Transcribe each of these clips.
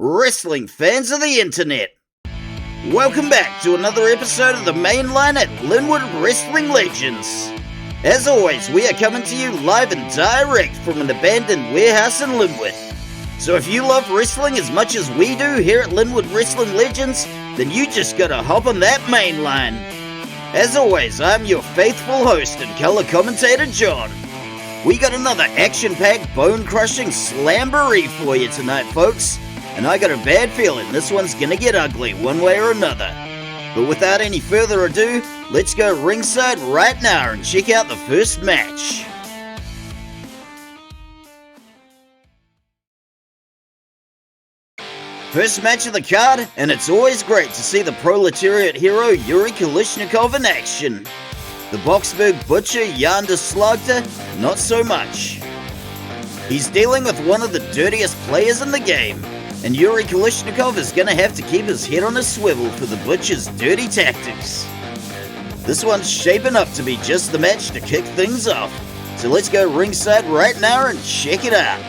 wrestling fans of the internet. Welcome back to another episode of the MainLine at Linwood Wrestling Legends. As always, we are coming to you live and direct from an abandoned warehouse in Linwood. So if you love wrestling as much as we do here at Linwood Wrestling Legends, then you just gotta hop on that MainLine. As always, I'm your faithful host and color commentator, John. We got another action-packed, bone-crushing slamboree for you tonight, folks. And I got a bad feeling this one's gonna get ugly one way or another. But without any further ado, let's go ringside right now and check out the first match. First match of the card, and it's always great to see the proletariat hero Yuri Kalishnikov in action. The Boxburg butcher Yanda Slagter, not so much. He's dealing with one of the dirtiest players in the game, and Yuri Kalishnikov is gonna have to keep his head on a swivel for the butcher's dirty tactics. This one's shaping up to be just the match to kick things off, so let's go ringside right now and check it out.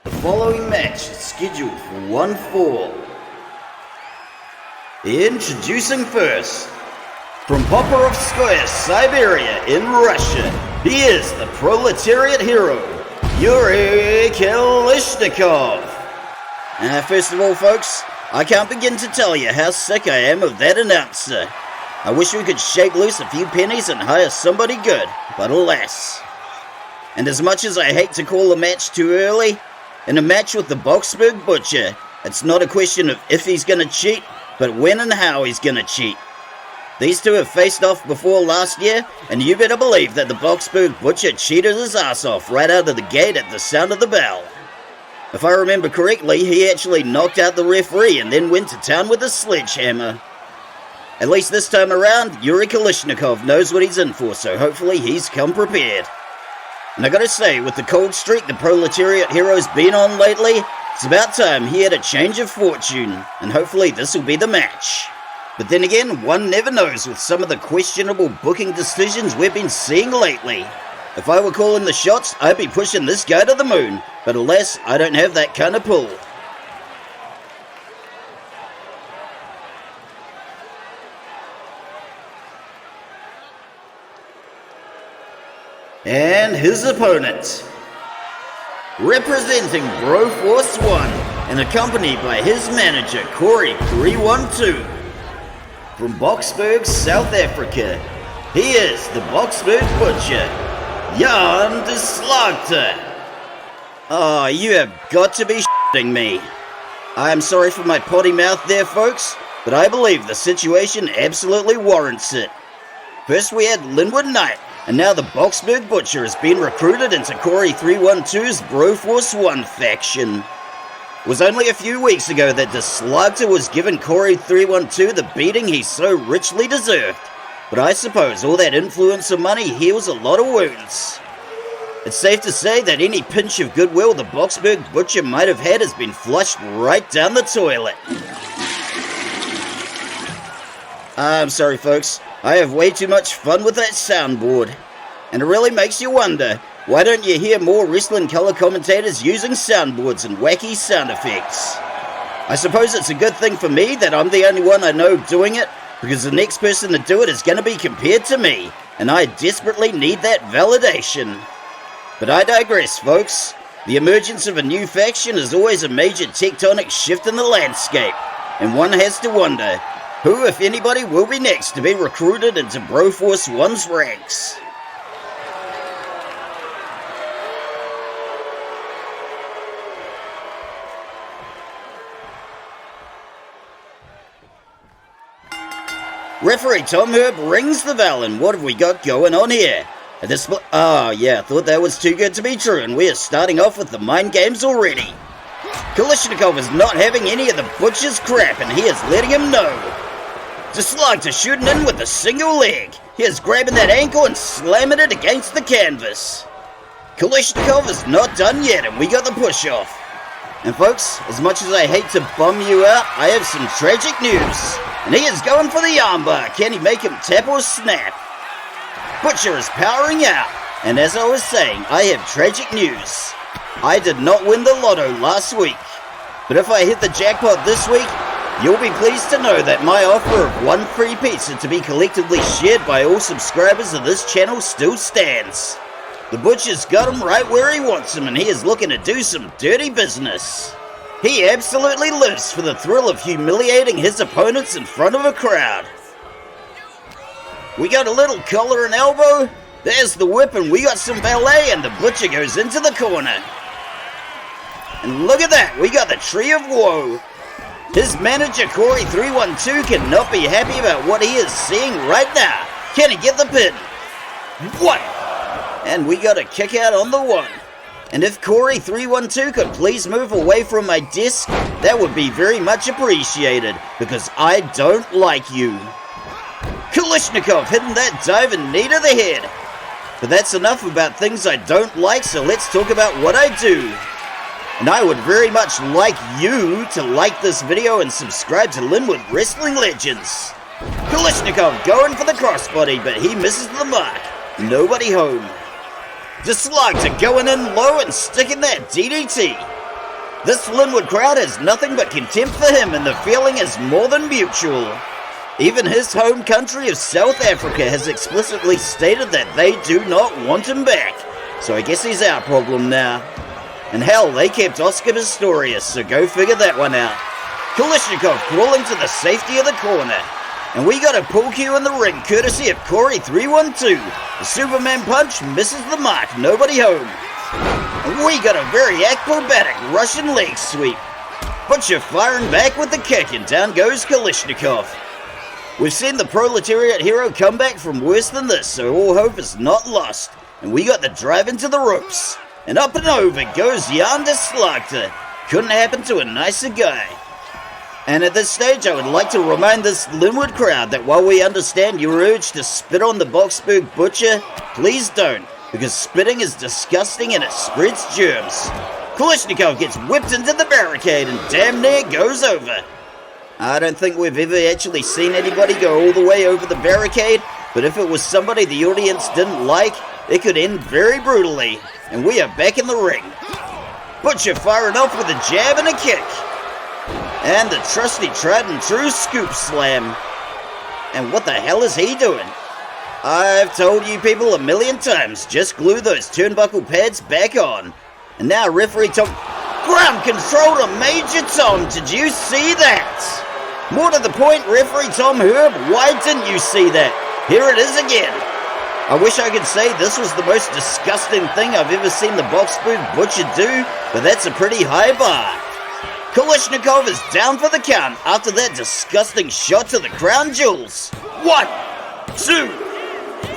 The following match is scheduled for one fall. Introducing first, from Popperovskoye, Siberia in Russia, he is the proletariat hero, Yuri Kalishnikov. First of all, folks, I can't begin to tell you how sick I am of that announcer. I wish we could shake loose a few pennies and hire somebody good, but alas. And as much as I hate to call a match too early, in a match with the Boxburg Butcher, it's not a question of if he's gonna cheat, but when and how he's gonna cheat. These two have faced off before last year, and you better believe that the Boxburg Butcher cheated his ass off right out of the gate at the sound of the bell. If I remember correctly, he actually knocked out the referee and then went to town with a sledgehammer. At least this time around, Yuri Kalishnikov knows what he's in for, so hopefully he's come prepared. And I gotta say, with the cold streak the proletariat hero's been on lately, it's about time he had a change of fortune, and hopefully this will be the match. But then again, one never knows with some of the questionable booking decisions we've been seeing lately. If I were calling the shots, I'd be pushing this guy to the moon, but alas, I don't have that kind of pull. And his opponent, representing Broforce 1 and accompanied by his manager Corey 312. From Boxburg, South Africa, he is the Boxburg Butcher, Jan de Slagter. Oh, you have got to be shitting me. I am sorry for my potty mouth there, folks, but I believe the situation absolutely warrants it. First we had Linwood Knight, and now the Boxburg Butcher has been recruited into Corey 312's Broforce 1 faction. It was only a few weeks ago that the Slagter was given Corey 312 the beating he so richly deserved, but I suppose all that influence and money heals a lot of wounds. It's safe to say that any pinch of goodwill the Boxburg Butcher might have had has been flushed right down the toilet. I'm sorry, folks. I have way too much fun with that soundboard. And it really makes you wonder, why don't you hear more wrestling color commentators using soundboards and wacky sound effects? I suppose it's a good thing for me that I'm the only one I know doing it, because the next person to do it is going to be compared to me, and I desperately need that validation. But I digress, folks. The emergence of a new faction is always a major tectonic shift in the landscape, and one has to wonder, who, if anybody, will be next to be recruited into Broforce 1's ranks? Referee Tom Herb rings the bell, and what have we got going on here? Oh yeah, I thought that was too good to be true, and we are starting off with the mind games already. Kalishnikov is not having any of the Butcher's crap, and he is letting him know. De Slagter shooting in with a single leg. He is grabbing that ankle and slamming it against the canvas. Kalishnikov is not done yet, and we got the push off. And folks, as much as I hate to bum you out, I have some tragic news. And he is going for the armbar. Can he make him tap or snap? Butcher is powering out. And as I was saying, I have tragic news. I did not win the lotto last week. But if I hit the jackpot this week, you'll be pleased to know that my offer of one free pizza to be collectively shared by all subscribers of this channel still stands. The Butcher's got him right where he wants him, and he is looking to do some dirty business. He absolutely lives for the thrill of humiliating his opponents in front of a crowd. We got a little collar and elbow. There's the whip, and we got some ballet, and the Butcher goes into the corner. And look at that, we got the Tree of Woe. His manager, Corey312, cannot be happy about what he is seeing right now. Can he get the pin? What? And we got a kick out on the one. And if Corey312 could please move away from my disc, that would be very much appreciated, because I don't like you. Kalishnikov hitting that dive and knee to the head. But that's enough about things I don't like, so let's talk about what I do. And I would very much like you to like this video and subscribe to Linwood Wrestling Legends. Kalishnikov going for the crossbody, but he misses the mark. Nobody home. The Slagter going in low and sticking that DDT. This Linwood crowd has nothing but contempt for him, and the feeling is more than mutual. Even his home country of South Africa has explicitly stated that they do not want him back. So I guess he's our problem now. And hell, they kept Oscar Pistorius, so go figure that one out. Kalishnikov crawling to the safety of the corner. And we got a pull cue in the ring, courtesy of Corey312. The Superman punch misses the mark, nobody home. And we got a very acrobatic Russian leg sweep. Butcher firing back with the kick, and down goes Kalishnikov. We've seen the Proletariat hero come back from worse than this, so all hope is not lost. And we got the drive into the ropes. And up and over goes yonder Slagter. Couldn't happen to a nicer guy. And at this stage, I would like to remind this Linwood crowd that while we understand your urge to spit on the Boxburg Butcher, please don't, because spitting is disgusting and it spreads germs. Kalishnikov gets whipped into the barricade and damn near goes over. I don't think we've ever actually seen anybody go all the way over the barricade, but if it was somebody the audience didn't like, it could end very brutally. And we are back in the ring. Butcher firing off with a jab and a kick. And the trusty tried and true scoop slam. And what the hell is he doing? I've told you people a million times, just glue those turnbuckle pads back on. And now referee Tom... Ground control to Major Tom, did you see that? More to the point, referee Tom Herb, why didn't you see that? Here it is again. I wish I could say this was the most disgusting thing I've ever seen the Boxburg Butcher do, but that's a pretty high bar. Kalishnikov is down for the count after that disgusting shot to the crown jewels. 1, 2,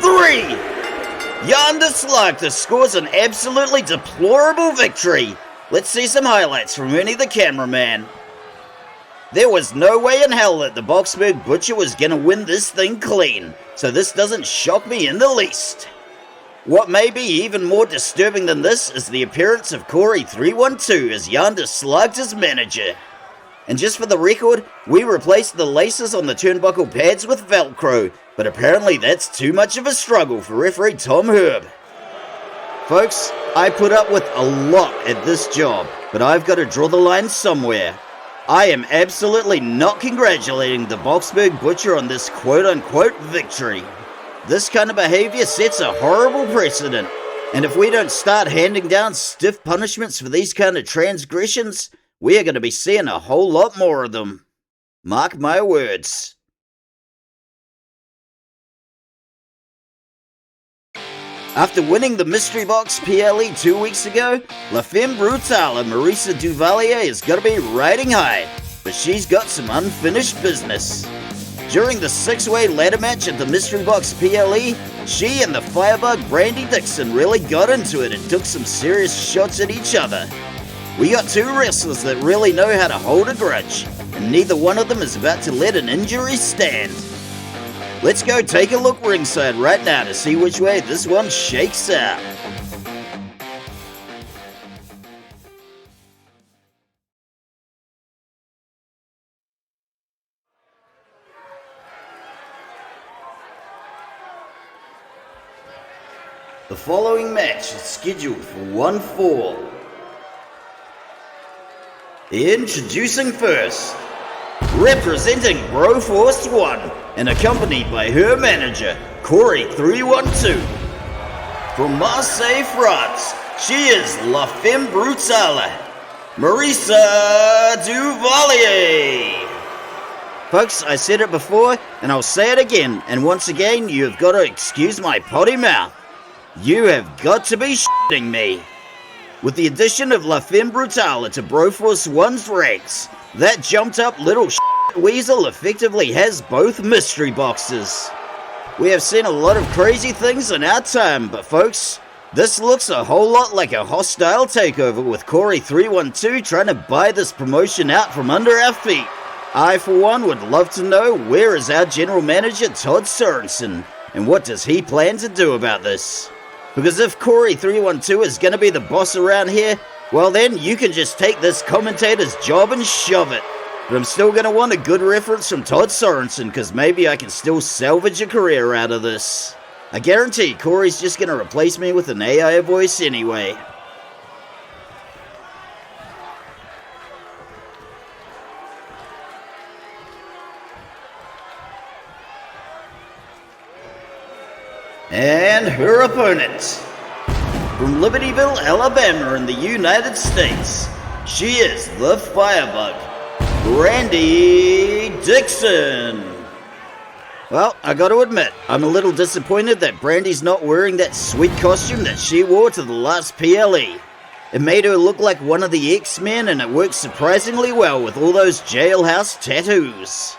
3. Yonder Slagter scores an absolutely deplorable victory. Let's see some highlights from Ernie the cameraman. There was no way in hell that the Boxburg Butcher was going to win this thing clean, so this doesn't shock me in the least. What may be even more disturbing than this is the appearance of Corey312 as yonder Slagter's manager. And just for the record, we replaced the laces on the turnbuckle pads with Velcro, but apparently that's too much of a struggle for referee Tom Herb. Folks, I put up with a lot at this job, but I've got to draw the line somewhere. I am absolutely not congratulating the Boxburg Butcher on this quote-unquote victory. This kind of behavior sets a horrible precedent, and if we don't start handing down stiff punishments for these kind of transgressions, we are going to be seeing a whole lot more of them. Mark my words. After winning the Mystery Box PLE 2 weeks ago, La Femme Brutale Marisa DuValier is going to be riding high, but she's got some unfinished business. During the 6-way ladder match at the Mystery Box PLE, she and the firebug Brandy Dixon really got into it and took some serious shots at each other. We got two wrestlers that really know how to hold a grudge, and neither one of them is about to let an injury stand. Let's go take a look ringside right now to see which way this one shakes out. The following match is scheduled for one fall. Introducing first, representing Broforce 1 and accompanied by her manager, Corey312. From Marseille, France, she is La Femme Brutale, Marisa DuValier. Folks, I said it before, and I'll say it again, and once again, you have got to excuse my potty mouth. You have got to be shitting me. With the addition of La Femme Brutale to Broforce 1's ranks, that jumped up little weasel effectively has both mystery boxes. We have seen a lot of crazy things in our time, but folks, this looks a whole lot like a hostile takeover with Corey312 trying to buy this promotion out from under our feet. I, for one, would love to know where is our general manager Todd Sorensen, and what does he plan to do about this? Because if Corey312 is going to be the boss around here, well then you can just take this commentator's job and shove it. But I'm still going to want a good reference from Todd Sorensen, because maybe I can still salvage a career out of this. I guarantee Corey's just going to replace me with an AI voice anyway. And her opponent, from Libertyville, Alabama in the United States, she is the Firebug, Brandy Dixon. Well, I gotta admit, I'm a little disappointed that Brandy's not wearing that sweet costume that she wore to the last PLE. It made her look like one of the X-Men, and it works surprisingly well with all those jailhouse tattoos.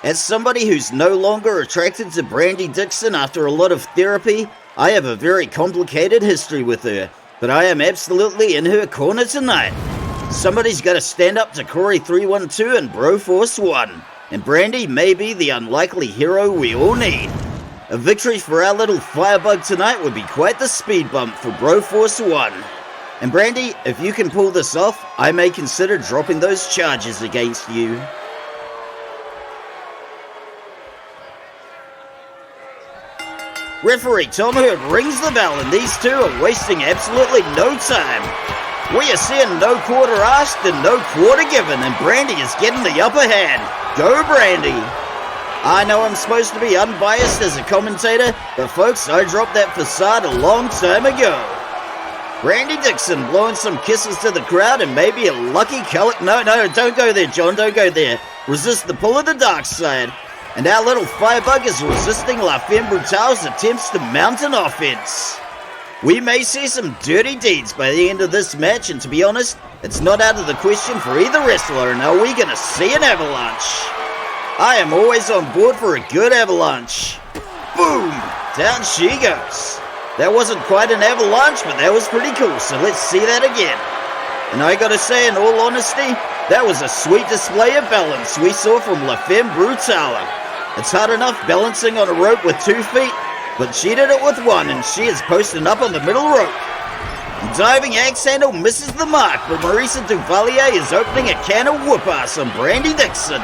As somebody who's no longer attracted to Brandy Dixon after a lot of therapy, I have a very complicated history with her, but I am absolutely in her corner tonight. Somebody's got to stand up to Corey312 and Broforce 1, and Brandy may be the unlikely hero we all need. A victory for our little firebug tonight would be quite the speed bump for Broforce 1. And Brandy, if you can pull this off, I may consider dropping those charges against you. Referee Tom Hurd rings the bell, and these two are wasting absolutely no time. We are seeing no quarter asked and no quarter given, and Brandy is getting the upper hand. Go Brandy! I know I'm supposed to be unbiased as a commentator, but folks, I dropped that facade a long time ago. Brandy Dixon blowing some kisses to the crowd and maybe a lucky color. No, don't go there, John, don't go there. Resist the pull of the dark side. And our little firebug is resisting La Femme Brutale's attempts to mount an offense. We may see some dirty deeds by the end of this match, and to be honest, it's not out of the question for either wrestler, and are we going to see an avalanche? I am always on board for a good avalanche. Boom! Down she goes. That wasn't quite an avalanche, but that was pretty cool, so let's see that again. And I gotta say, in all honesty, that was a sweet display of balance we saw from La Femme Brutale. It's hard enough balancing on a rope with 2 feet, but she did it with 1, and she is posting up on the middle rope. Diving axe handle misses the mark, but Marisa DuValier is opening a can of whoop-ass on Brandy Dixon.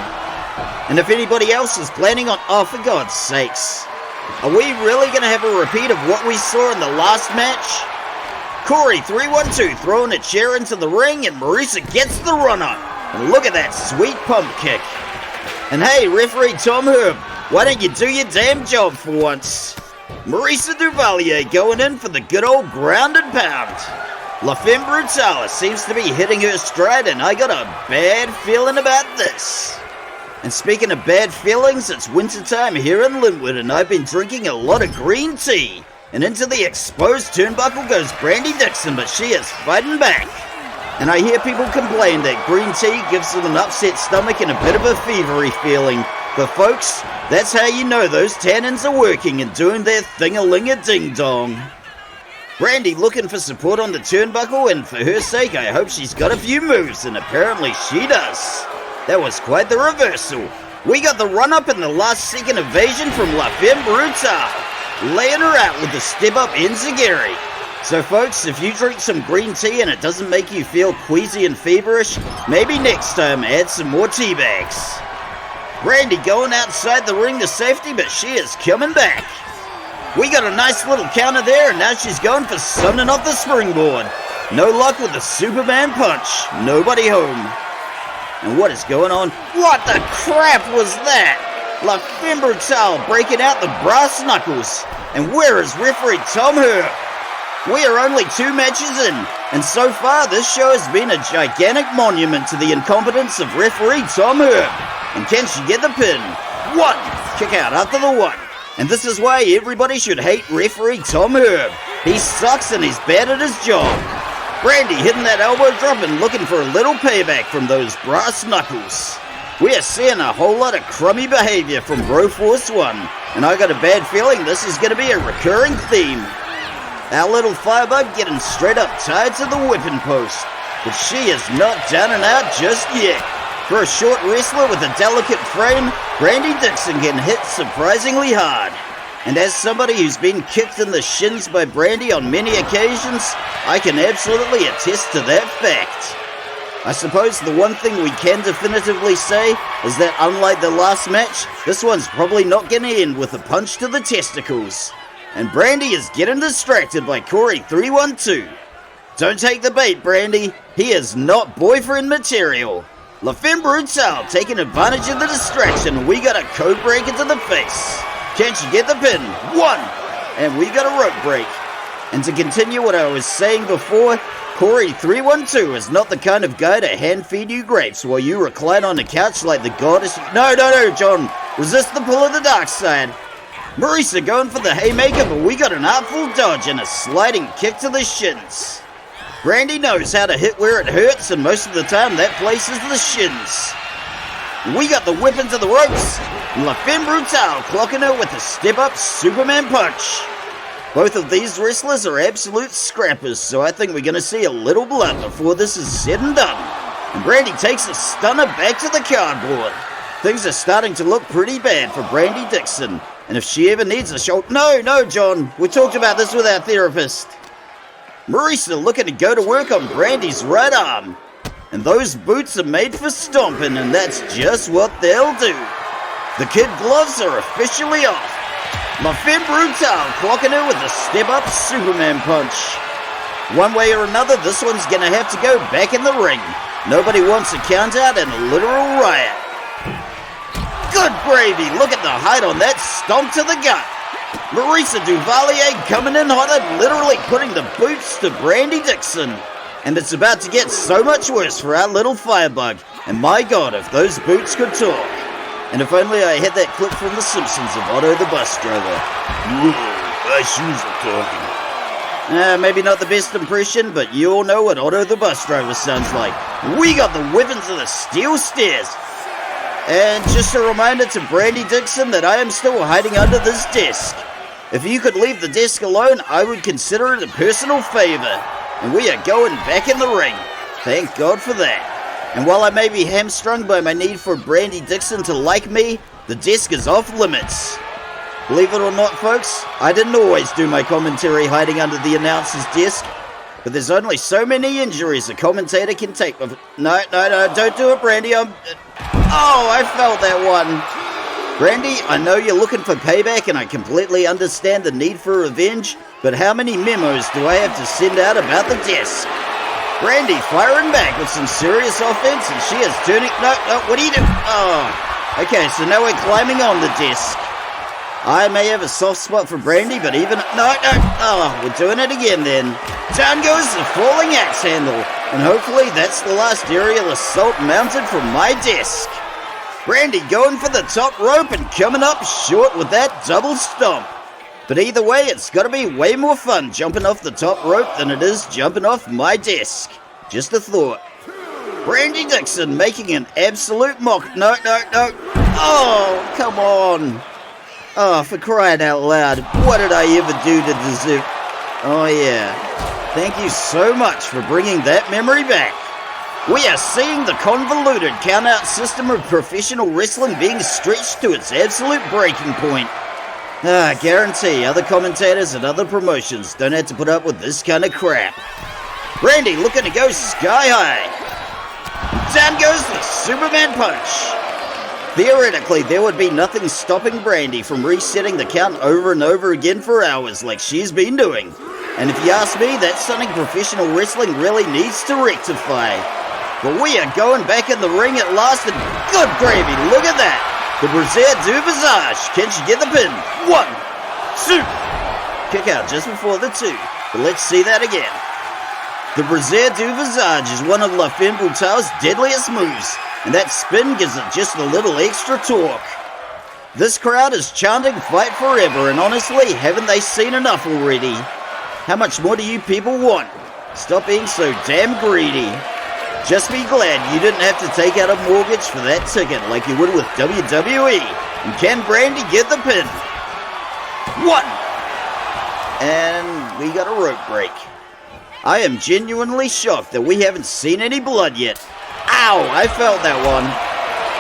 And if anybody else is planning on, oh, for God's sakes, are we really going to have a repeat of what we saw in the last match? Corey312 throwing a chair into the ring, and Marisa gets the run-up. And look at that sweet pump kick. And hey, referee Tom Herb, why don't you do your damn job for once? Marisa DuValier going in for the good old ground and pound. La Femme Brutale seems to be hitting her stride, and I got a bad feeling about this. And speaking of bad feelings, it's wintertime here in Linwood, and I've been drinking a lot of green tea. And into the exposed turnbuckle goes Brandy Dixon, but she is fighting back. And I hear people complain that green tea gives them an upset stomach and a bit of a fevery feeling. But folks, that's how you know those tannins are working and doing their thing-a-ling-a-ding-dong. Brandy looking for support on the turnbuckle, and for her sake I hope she's got a few moves, and apparently she does. That was quite the reversal. We got the run-up and the last-second evasion from La Femme Brutale, laying her out with the step-up enziguri. So folks, if you drink some green tea and it doesn't make you feel queasy and feverish, maybe next time add some more tea bags. Brandy going outside the ring to safety, but she is coming back. We got a nice little counter there, and now she's going for something off the springboard. No luck with the Superman punch. Nobody home. And what is going on? What the crap was that? La Femme Brutale breaking out the brass knuckles. And where is referee Tom Herb? We are only 2 matches in, and so far this show has been a gigantic monument to the incompetence of referee Tom Herb. And can she get the pin? 1. Kick out after the 1. And this is why everybody should hate referee Tom Herb. He sucks and he's bad at his job. Brandy hitting that elbow drop and looking for a little payback from those brass knuckles. We are seeing a whole lot of crummy behavior from Broforce 1, and I got a bad feeling this is going to be a recurring theme. Our little firebug getting straight up tied to the whipping post, but she is not down and out just yet. For a short wrestler with a delicate frame, Brandy Dixon can hit surprisingly hard. And as somebody who's been kicked in the shins by Brandy on many occasions, I can absolutely attest to that fact. I suppose the one thing we can definitively say is that unlike the last match, this one's probably not going to end with a punch to the testicles. And Brandy is getting distracted by Corey 312. Don't take the bait, Brandy. He is not boyfriend material. La Femme Brutale taking advantage of the distraction. We got a code break into the face. Can she get the pin? 1. And we got a rope break. And to continue what I was saying before, Corey 312 is not the kind of guy to hand feed you grapes while you recline on the couch like the goddess. No, John. Resist the pull of the dark side. Marisa going for the haymaker, but we got an artful dodge and a sliding kick to the shins. Brandy knows how to hit where it hurts, and most of the time that place is the shins. We got the whip into the ropes. La Femme Brutale clocking her with a step-up Superman punch. Both of these wrestlers are absolute scrappers, so I think we're going to see a little blood before this is said and done. And Brandy takes a stunner back to the cardboard. Things are starting to look pretty bad for Brandy Dixon, and if she ever needs a shoulder... No, John, we talked about this with our therapist. Marisa looking to go to work on Brandy's right arm. And those boots are made for stomping, and that's just what they'll do. The kid gloves are officially off. La Femme Brutale clocking her with a step-up Superman punch. One way or another, this one's gonna have to go back in the ring. Nobody wants a count-out and a literal riot. Good gravy, look at the height on that stomp to the gut. Marisa DuValier coming in hot and literally putting the boots to Brandy Dixon. And it's about to get so much worse for our little firebug. And my God, if those boots could talk. And if only I had that clip from The Simpsons of Otto the bus driver. My shoes are talking. Maybe not the best impression, but you all know what Otto the bus driver sounds like. We got the whippings of the steel stairs. And just a reminder to Brandy Dixon that I am still hiding under this desk. If you could leave the desk alone, I would consider it a personal favor. And we are going back in the ring. Thank God for that. And while I may be hamstrung by my need for Brandy Dixon to like me, the desk is off limits. Believe it or not, folks, I didn't always do my commentary hiding under the announcer's desk. But there's only so many injuries a commentator can take. No, don't do it, Brandy. Oh, I felt that one. Brandy, I know you're looking for payback, and I completely understand the need for revenge, but how many memos do I have to send out about the desk? Brandy firing back with some serious offense, and she is turning... No, what are you doing? Oh, okay, so now we're climbing on the desk. I may have a soft spot for Brandy, but even... No, we're doing it again then. Down goes the falling axe handle, and hopefully that's the last aerial assault mounted from my desk. Brandy going for the top rope and coming up short with that double stomp. But either way, it's got to be way more fun jumping off the top rope than it is jumping off my desk. Just a thought. Brandy Dixon making an absolute mock... No. Oh, come on. Oh, for crying out loud. What did I ever do to deserve... Oh, yeah. Thank you so much for bringing that memory back. We are seeing the convoluted count-out system of professional wrestling being stretched to its absolute breaking point. I guarantee other commentators and other promotions don't have to put up with this kind of crap. Brandy looking to go sky high. Down goes the Superman punch. Theoretically, there would be nothing stopping Brandy from resetting the count over and over again for hours like she's been doing. And if you ask me, that's something professional wrestling really needs to rectify. But we are going back in the ring at last, and good gravy, look at that! The Brazier du Visage, can she get the pin? 1, 2, kick out just before the 2, but let's see that again. The Brazier du Visage is one of La Femme Brutale's deadliest moves, and that spin gives it just a little extra torque. This crowd is chanting fight forever, and honestly, haven't they seen enough already? How much more do you people want? Stop being so damn greedy. Just be glad you didn't have to take out a mortgage for that ticket like you would with WWE. And can Brandy get the pin? 1. And we got a rope break. I am genuinely shocked that we haven't seen any blood yet. Ow, I felt that one.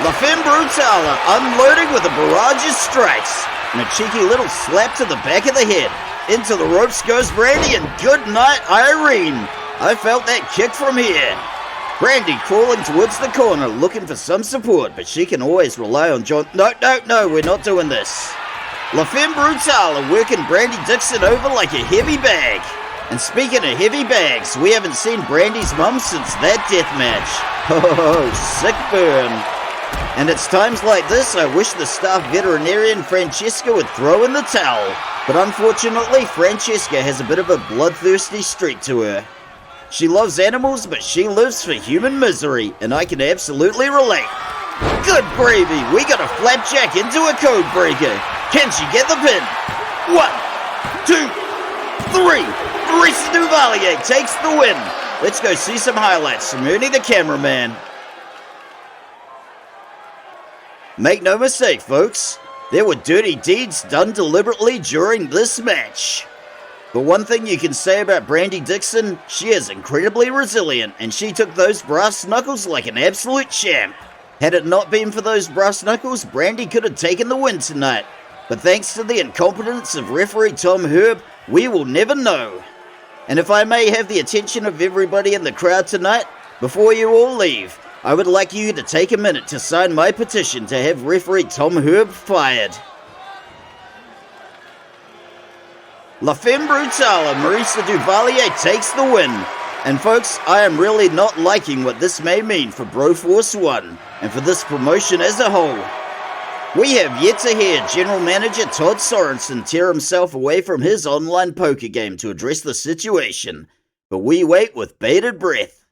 La Femme Brutale unloading with a barrage of strikes. And a cheeky little slap to the back of the head. Into the ropes goes Brandy, and good night, Irene. I felt that kick from here. Brandy crawling towards the corner, looking for some support, but she can always rely on John. No, we're not doing this. La Femme Brutale are working Brandy Dixon over like a heavy bag. And speaking of heavy bags, we haven't seen Brandy's mum since that death match. Oh, sick burn. And it's times like this I wish the staff veterinarian Francesca would throw in the towel. But unfortunately, Francesca has a bit of a bloodthirsty streak to her. She loves animals, but she lives for human misery, and I can absolutely relate. Good gravy, we got a flapjack into a code breaker. Can she get the pin? 1, 2, 3. Marisa DuValier takes the win. Let's go see some highlights from Ernie the cameraman. Make no mistake, folks. There were dirty deeds done deliberately during this match. But one thing you can say about Brandy Dixon, she is incredibly resilient, and she took those brass knuckles like an absolute champ. Had it not been for those brass knuckles, Brandy could have taken the win tonight. But thanks to the incompetence of referee Tom Herb, we will never know. And if I may have the attention of everybody in the crowd tonight, before you all leave, I would like you to take a minute to sign my petition to have referee Tom Herb fired. La Femme Brutale, Marisa DuValier takes the win. And folks, I am really not liking what this may mean for Broforce 1, and for this promotion as a whole. We have yet to hear General Manager Todd Sorensen tear himself away from his online poker game to address the situation, but we wait with bated breath.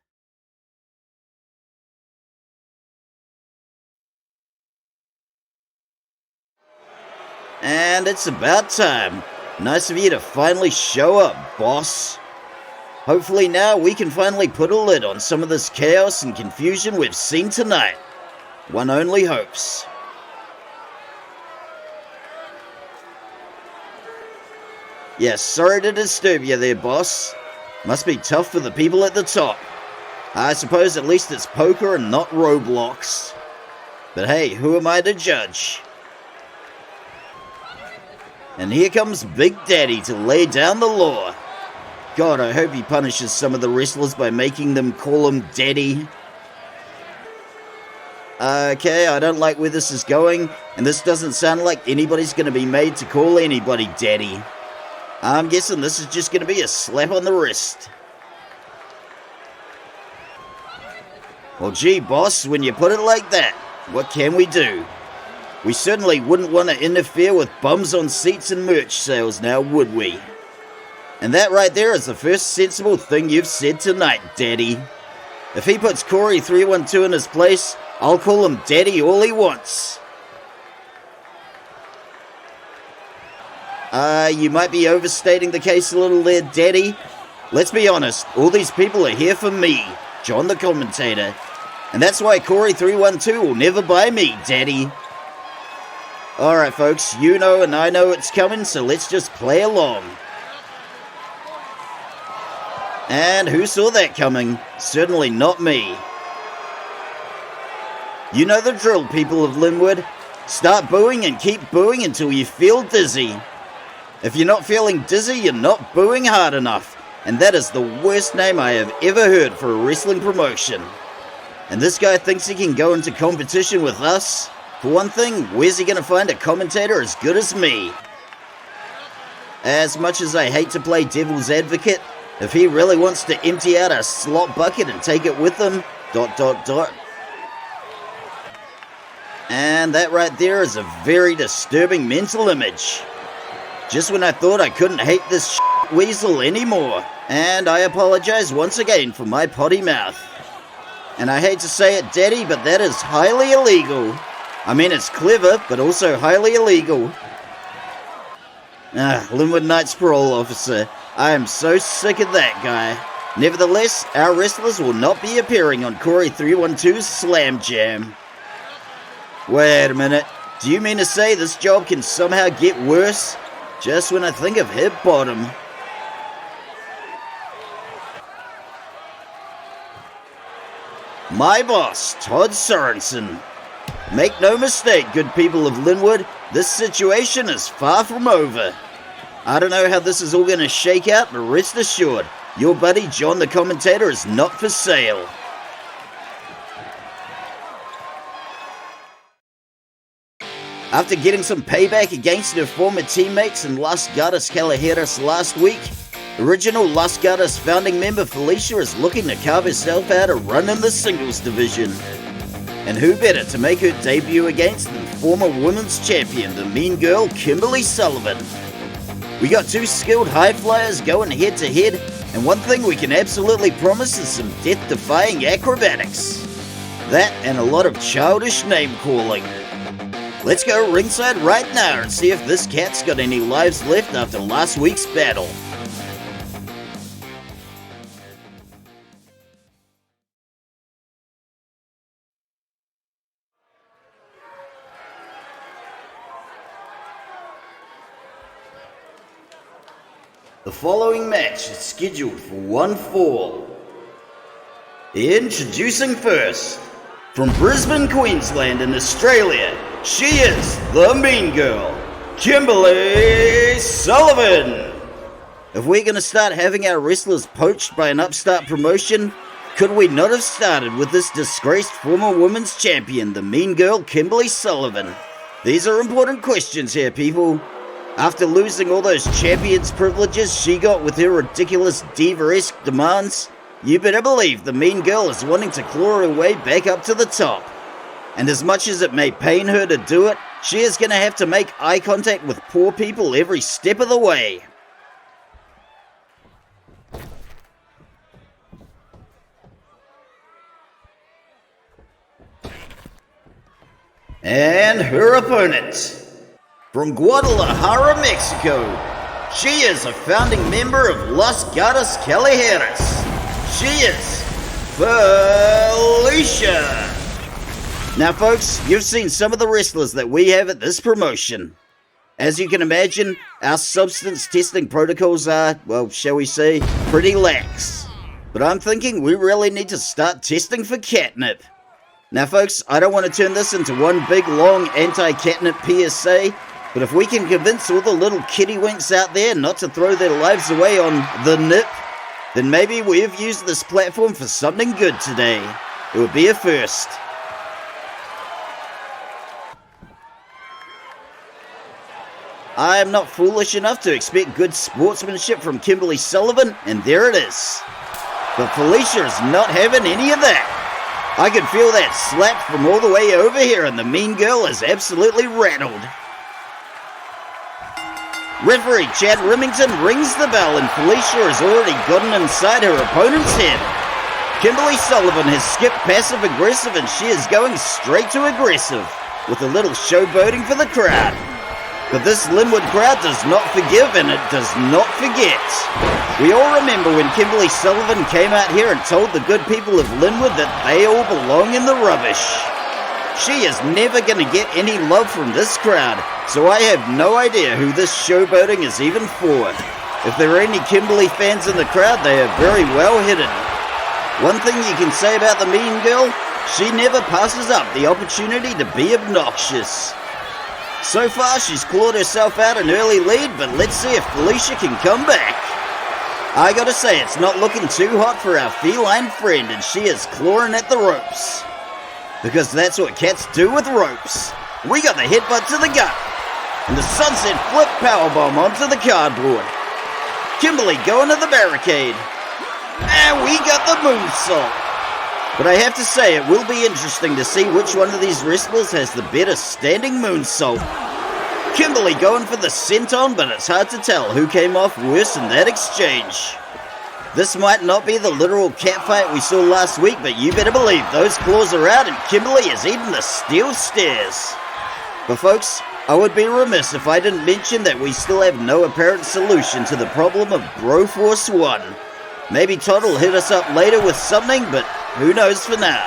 And it's about time. Nice of you to finally show up, boss. Hopefully now we can finally put a lid on some of this chaos and confusion we've seen tonight. One only hopes. Yes, sorry to disturb you there, boss. Must be tough for the people at the top. I suppose at least it's poker and not Roblox. But hey, who am I to judge? And here comes Big Daddy to lay down the law. God, I hope he punishes some of the wrestlers by making them call him Daddy. Okay, I don't like where this is going, and this doesn't sound like anybody's going to be made to call anybody Daddy. I'm guessing this is just going to be a slap on the wrist. Well, gee, boss, when you put it like that, what can we do? We certainly wouldn't want to interfere with bums on seats and merch sales now, would we? And that right there is the first sensible thing you've said tonight, Daddy. If he puts Corey 312 in his place, I'll call him Daddy all he wants. You might be overstating the case a little there, Daddy. Let's be honest, all these people are here for me, John the commentator. And that's why Corey 312 will never buy me, Daddy. Alright folks, you know and I know it's coming, so let's just play along. And who saw that coming? Certainly not me. You know the drill, people of Linwood. Start booing and keep booing until you feel dizzy. If you're not feeling dizzy, you're not booing hard enough. And that is the worst name I have ever heard for a wrestling promotion. And this guy thinks he can go into competition with us? For one thing, where's he gonna find a commentator as good as me? As much as I hate to play devil's advocate, if he really wants to empty out a slot bucket and take it with him, ... And that right there is a very disturbing mental image. Just when I thought I couldn't hate this weasel anymore. And I apologize once again for my potty mouth. And I hate to say it, Daddy, but that is highly illegal. I mean, it's clever, but also highly illegal. Linwood Knight's parole officer. I am so sick of that guy. Nevertheless, our wrestlers will not be appearing on Corey 312's Slam Jam. Wait a minute. Do you mean to say this job can somehow get worse? Just when I think I've hit bottom. My boss, Todd Sorensen. Make no mistake, good people of Linwood, this situation is far from over. I don't know how this is all going to shake out, but rest assured, your buddy John the commentator is not for sale. After getting some payback against her former teammates in Las Gatas Caliheras last week, original Las Gatas founding member Felicia is looking to carve herself out a run in the singles division. And who better to make her debut against than former women's champion, the mean girl Kimberly Sullivan. We got two skilled high flyers going head to head, and one thing we can absolutely promise is some death-defying acrobatics. That and a lot of childish name-calling. Let's go ringside right now and see if this cat's got any lives left after last week's battle. The following match is scheduled for one fall. Introducing first, from Brisbane, Queensland in Australia, she is the mean girl, Kimberly Sullivan. If we're going to start having our wrestlers poached by an upstart promotion, could we not have started with this disgraced former women's champion, the mean girl, Kimberly Sullivan? These are important questions here, people. After losing all those champions' privileges she got with her ridiculous diva-esque demands, you better believe the mean girl is wanting to claw her way back up to the top. And as much as it may pain her to do it, she is going to have to make eye contact with poor people every step of the way. And her opponent. From Guadalajara, Mexico, she is a founding member of Las Gatas Caliheras. She is Felicia. Now folks, you've seen some of the wrestlers that we have at this promotion. As you can imagine, our substance testing protocols are, well, shall we say, pretty lax. But I'm thinking we really need to start testing for catnip. Now folks, I don't want to turn this into one big long anti-catnip PSA, but if we can convince all the little kittywinks out there not to throw their lives away on the nip, then maybe we have used this platform for something good today. It would be a first. I am not foolish enough to expect good sportsmanship from Kimberly Sullivan, and there it is. But Felicia is not having any of that. I could feel that slap from all the way over here, and the mean girl is absolutely rattled. Referee Chad Remington rings the bell, and Felicia has already gotten inside her opponent's head. Kimberly Sullivan has skipped passive-aggressive, and she is going straight to aggressive, with a little showboating for the crowd. But this Linwood crowd does not forgive, and it does not forget. We all remember when Kimberly Sullivan came out here and told the good people of Linwood that they all belong in the rubbish. She is never going to get any love from this crowd, so I have no idea who this showboating is even for. If there are any Kimberly fans in the crowd, they are very well hidden. One thing you can say about the mean girl, she never passes up the opportunity to be obnoxious. So far, she's clawed herself out an early lead, but let's see if Felicia can come back. I gotta say, it's not looking too hot for our feline friend, and she is clawing at the ropes. Because that's what cats do with ropes. We got the headbutt to the gut. And the sunset flip powerbomb onto the cardboard. Kimberly going to the barricade. And we got the moonsault. But I have to say, it will be interesting to see which one of these wrestlers has the better standing moonsault. Kimberly going for the senton, but it's hard to tell who came off worse in that exchange. This might not be the literal catfight we saw last week, but you better believe those claws are out and Kimberly is eating the steel stairs. But folks, I would be remiss if I didn't mention that we still have no apparent solution to the problem of Broforce 1. Maybe Todd will hit us up later with something, but who knows for now.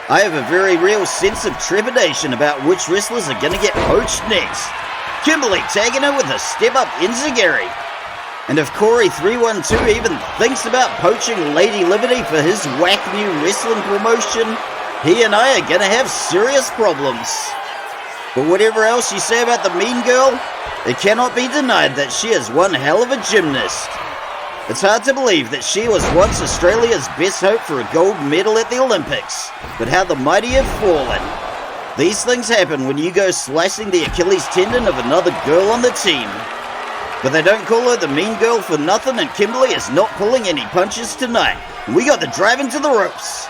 I have a very real sense of trepidation about which wrestlers are going to get poached next. Kimberly tagging her with a step-up enziguri. And if Corey312 even thinks about poaching Lady Liberty for his whack new wrestling promotion, he and I are going to have serious problems. But whatever else you say about the mean girl, it cannot be denied that she is one hell of a gymnast. It's hard to believe that she was once Australia's best hope for a gold medal at the Olympics, but how the mighty have fallen. These things happen when you go slicing the Achilles tendon of another girl on the team. But they don't call her the mean girl for nothing, and Kimberly is not pulling any punches tonight. We got the drive into the ropes.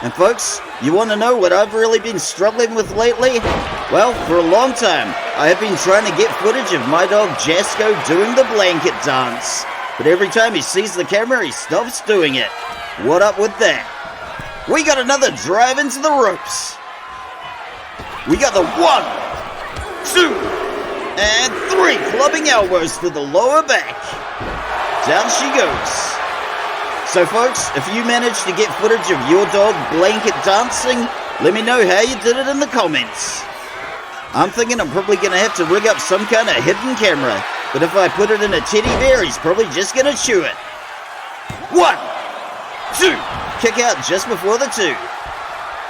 And folks, you want to know what I've really been struggling with lately? Well, for a long time, I have been trying to get footage of my dog Jasko doing the blanket dance. But every time he sees the camera, he stops doing it. What up with that? We got another drive into the ropes. We got the 1, 2, and 3 clubbing elbows to the lower back. Down she goes. So folks, if you managed to get footage of your dog blanket dancing, let me know how you did it in the comments. I'm thinking I'm probably going to have to rig up some kind of hidden camera, but if I put it in a teddy bear, he's probably just going to chew it. 1, 2, kick out just before the 2.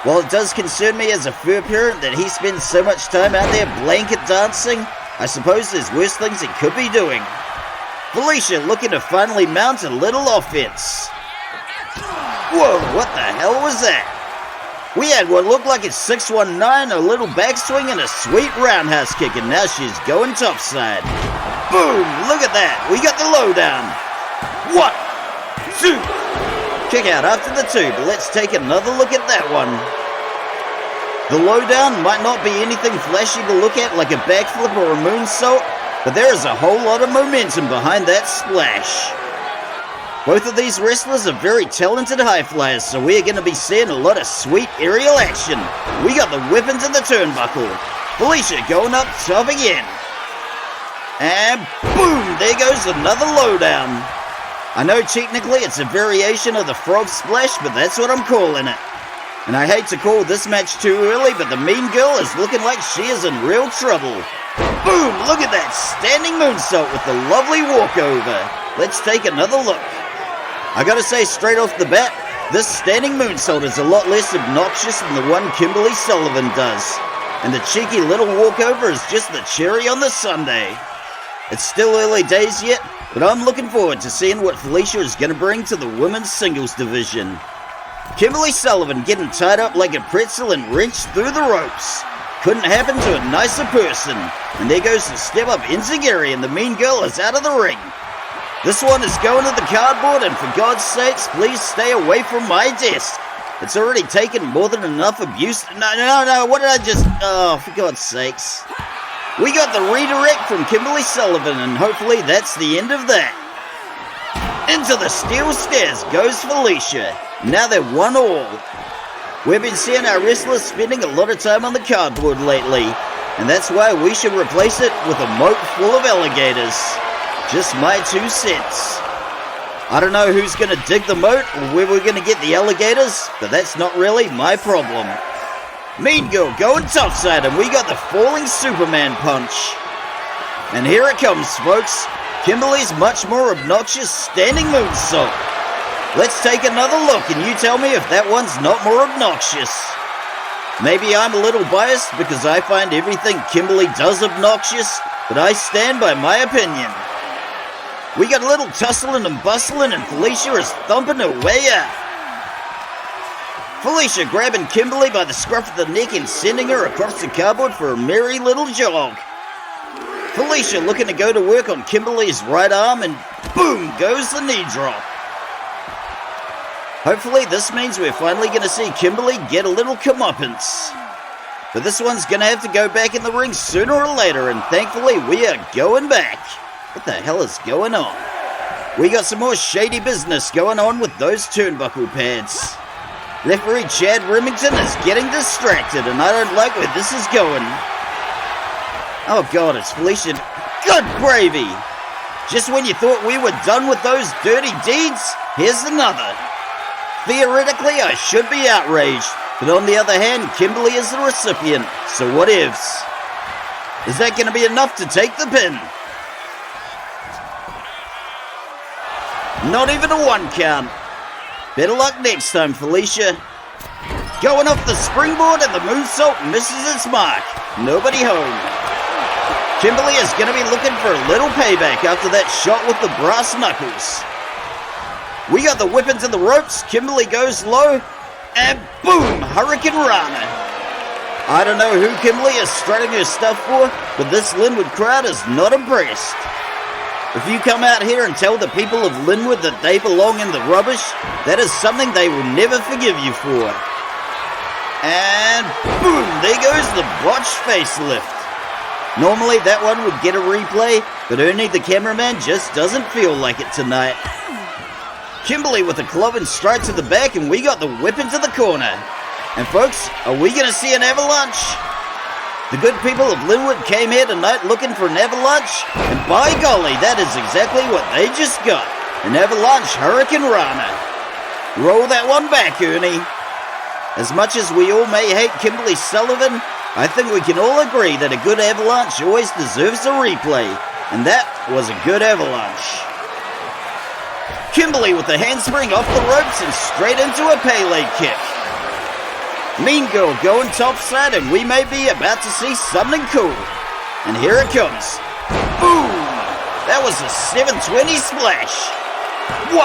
While it does concern me as a fur parent that he spends so much time out there blanket dancing, I suppose there's worse things he could be doing. Felicia looking to finally mount a little offense. Whoa, what the hell was that? We had what looked like a 619, a little backswing, and a sweet roundhouse kick, and now she's going topside. Boom, look at that, we got the lowdown. 1, 2, kick out after the 2, but let's take another look at that one. The lowdown might not be anything flashy to look at like a backflip or a moonsault, but there is a whole lot of momentum behind that splash. Both of these wrestlers are very talented high flyers, so we are going to be seeing a lot of sweet aerial action. We got the weapons in the turnbuckle. Felicia going up top again. And boom, there goes another lowdown. I know technically it's a variation of the frog splash, but that's what I'm calling it. And I hate to call this match too early, but the mean girl is looking like she is in real trouble. Boom, look at that standing moonsault with the lovely walkover. Let's take another look. I gotta say straight off the bat, this standing moonsault is a lot less obnoxious than the one Kimberly Sullivan does. And the cheeky little walkover is just the cherry on the sundae. It's still early days yet, but I'm looking forward to seeing what Felicia is gonna bring to the women's singles division. Kimberly Sullivan getting tied up like a pretzel and wrenched through the ropes. Couldn't happen to a nicer person. And there goes the step up enziguri, and the mean girl is out of the ring. This one is going to the cardboard, and for God's sakes, please stay away from my desk. It's already taken more than enough abuse. No, what did I just... Oh, for God's sakes. We got the redirect from Kimberly Sullivan, and hopefully that's the end of that. Into the steel stairs goes Felicia. Now they're 1-1. We've been seeing our wrestlers spending a lot of time on the cardboard lately, and that's why we should replace it with a moat full of alligators. Just my 2 cents. I don't know who's going to dig the moat or where we're going to get the alligators, but that's not really my problem. Mean Girl going topside, and we got the falling Superman punch. And here it comes, folks. Kimberly's much more obnoxious standing moonsault. Let's take another look, and you tell me if that one's not more obnoxious. Maybe I'm a little biased because I find everything Kimberly does obnoxious, but I stand by my opinion. We got a little tussling and bustling, and Felicia is thumping her way out. Felicia grabbing Kimberly by the scruff of the neck and sending her across the cardboard for a merry little jog. Felicia looking to go to work on Kimberly's right arm, and boom goes the knee drop. Hopefully this means we're finally going to see Kimberly get a little comeuppance. But this one's going to have to go back in the ring sooner or later, and thankfully we are going back. What the hell is going on? We got some more shady business going on with those turnbuckle pads. Referee Chad Remington is getting distracted, and I don't like where this is going. Oh god, it's Felicia. Good gravy! Just when you thought we were done with those dirty deeds, here's another. Theoretically, I should be outraged, but on the other hand, Kimberly is the recipient, so what ifs? Is that going to be enough to take the pin? Not even a 1 count. Better luck next time, Felicia. Going off the springboard and the moonsault misses its mark. Nobody home. Kimberly is going to be looking for a little payback after that shot with the brass knuckles. We got the whip into the ropes, Kimberly goes low, and boom, Hurricane Rana. I don't know who Kimberly is strutting her stuff for, but this Linwood crowd is not impressed. If you come out here and tell the people of Linwood that they belong in the rubbish, that is something they will never forgive you for. And boom, there goes the botched facelift. Normally that one would get a replay, but Ernie the cameraman just doesn't feel like it tonight. Kimberly with a club and straight to the back, and we got the whip into the corner. And folks, are we going to see an avalanche? The good people of Linwood came here tonight looking for an avalanche, and by golly, that is exactly what they just got. An avalanche Hurricane Rana. Roll that one back, Ernie. As much as we all may hate Kimberly Sullivan, I think we can all agree that a good avalanche always deserves a replay, and that was a good avalanche. Kimberly with the handspring off the ropes and straight into a Pele kick. Mean Girl going topside, and we may be about to see something cool. And here it comes. Boom! That was a 720 splash. 1,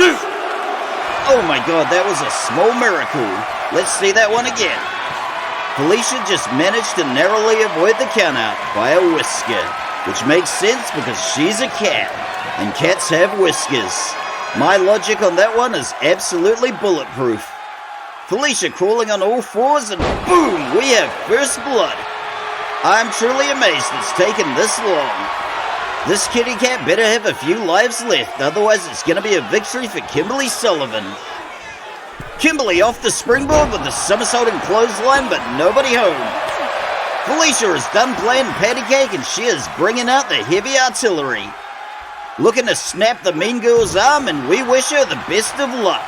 2. Oh my god, that was a small miracle. Let's see that one again. Felicia just managed to narrowly avoid the countout by a whisker, which makes sense because she's a cat. And cats have whiskers. My logic on that one is absolutely bulletproof. Felicia crawling on all fours, and boom, we have first blood. I'm truly amazed it's taken this long. This kitty cat better have a few lives left, otherwise it's going to be a victory for Kimberly Sullivan. Kimberly off the springboard with the somersaulting clothesline, but nobody home. Felicia is done playing patty cake, and she is bringing out the heavy artillery. Looking to snap the Mean Girl's arm, and we wish her the best of luck.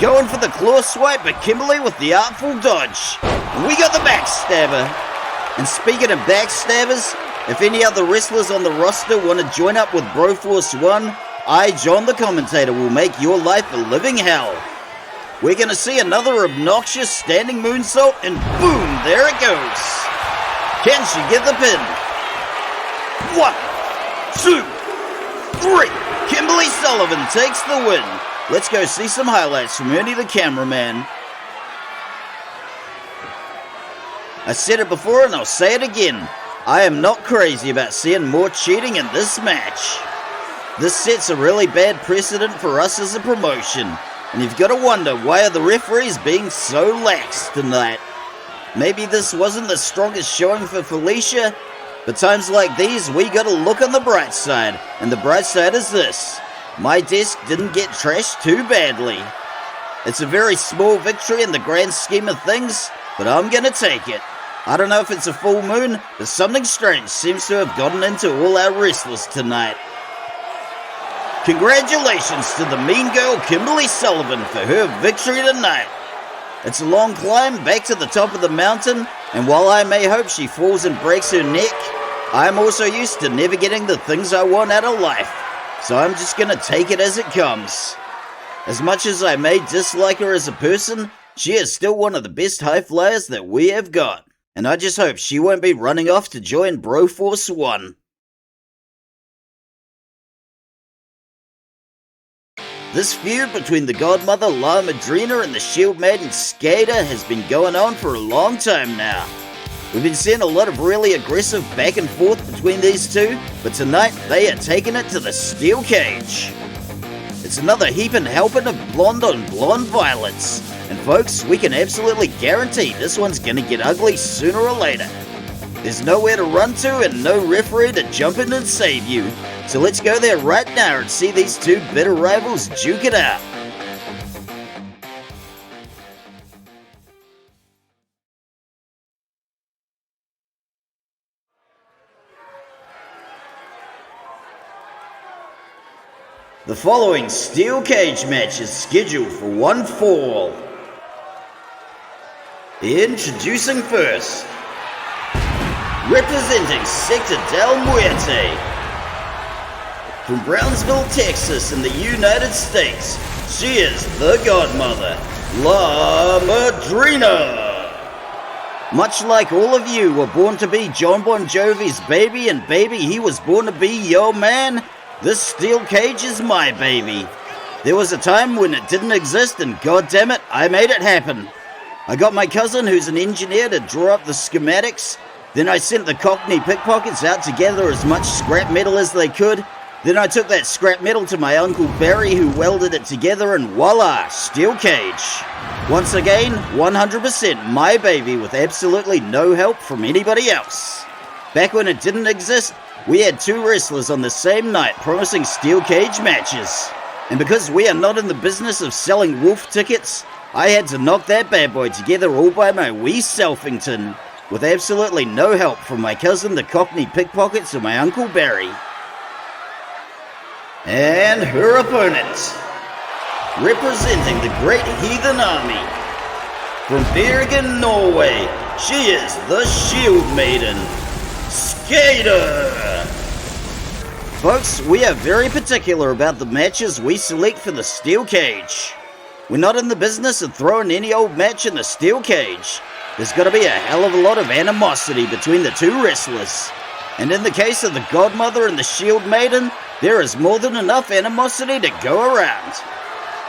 Going for the claw swipe, but Kimberly with the artful dodge. We got the backstabber. And speaking of backstabbers, if any other wrestlers on the roster want to join up with Broforce 1, I, John the commentator, will make your life a living hell. We're going to see another obnoxious standing moonsault, and boom, there it goes. Can she get the pin? 1, 2, 3. Kimberly Sullivan takes the win. Let's go see some highlights from Ernie the cameraman. I said it before and I'll say it again. I am not crazy about seeing more cheating in this match. This sets a really bad precedent for us as a promotion. And you've got to wonder, why are the referees being so lax tonight? Maybe this wasn't the strongest showing for Felicia, but times like these, we gotta look on the bright side, and the bright side is this. My desk didn't get trashed too badly. It's a very small victory in the grand scheme of things, but I'm gonna take it. I don't know if it's a full moon, but something strange seems to have gotten into all our wrestlers tonight. Congratulations to the mean girl Kimberly Sullivan for her victory tonight. It's a long climb back to the top of the mountain, and while I may hope she falls and breaks her neck, I'm also used to never getting the things I want out of life, so I'm just gonna take it as it comes. As much as I may dislike her as a person, she is still one of the best high flyers that we have got, and I just hope she won't be running off to join Broforce 1. This feud between the godmother Madrina and the shield maiden Skade has been going on for a long time now. We've been seeing a lot of really aggressive back and forth between these two, but tonight they are taking it to the steel cage. It's another heaping helping of blonde on blonde violence, and folks, we can absolutely guarantee this one's gonna get ugly sooner or later. There's nowhere to run to and no referee to jump in and save you. So let's go there right now and see these two bitter rivals duke it out. The following steel cage match is scheduled for one fall. Introducing first, representing Sector Del Muerte, from Brownsville, Texas in the United States, she is the godmother, La Madrina. Much like all of you were born to be John Bon Jovi's baby, and baby, he was born to be your man, this steel cage is my baby. There was a time when it didn't exist, and goddammit, I made it happen. I got my cousin, who's an engineer, to draw up the schematics. Then I sent the Cockney Pickpockets out to gather as much scrap metal as they could. Then I took that scrap metal to my Uncle Barry, who welded it together, and voila, steel cage. Once again, 100% my baby with absolutely no help from anybody else. Back when it didn't exist, we had two wrestlers on the same night promising steel cage matches. And because we are not in the business of selling wolf tickets, I had to knock that bad boy together all by my wee selfington, with absolutely no help from my cousin the Cockney Pickpockets or my Uncle Barry. And her opponent, representing the Great Heathen Army, from Bergen, Norway, she is the Shield Maiden, Skade. Folks, we are very particular about the matches we select for the steel cage. We're not in the business of throwing any old match in the steel cage. There's got to be a hell of a lot of animosity between the two wrestlers. And in the case of the godmother and the Shield Maiden, there is more than enough animosity to go around.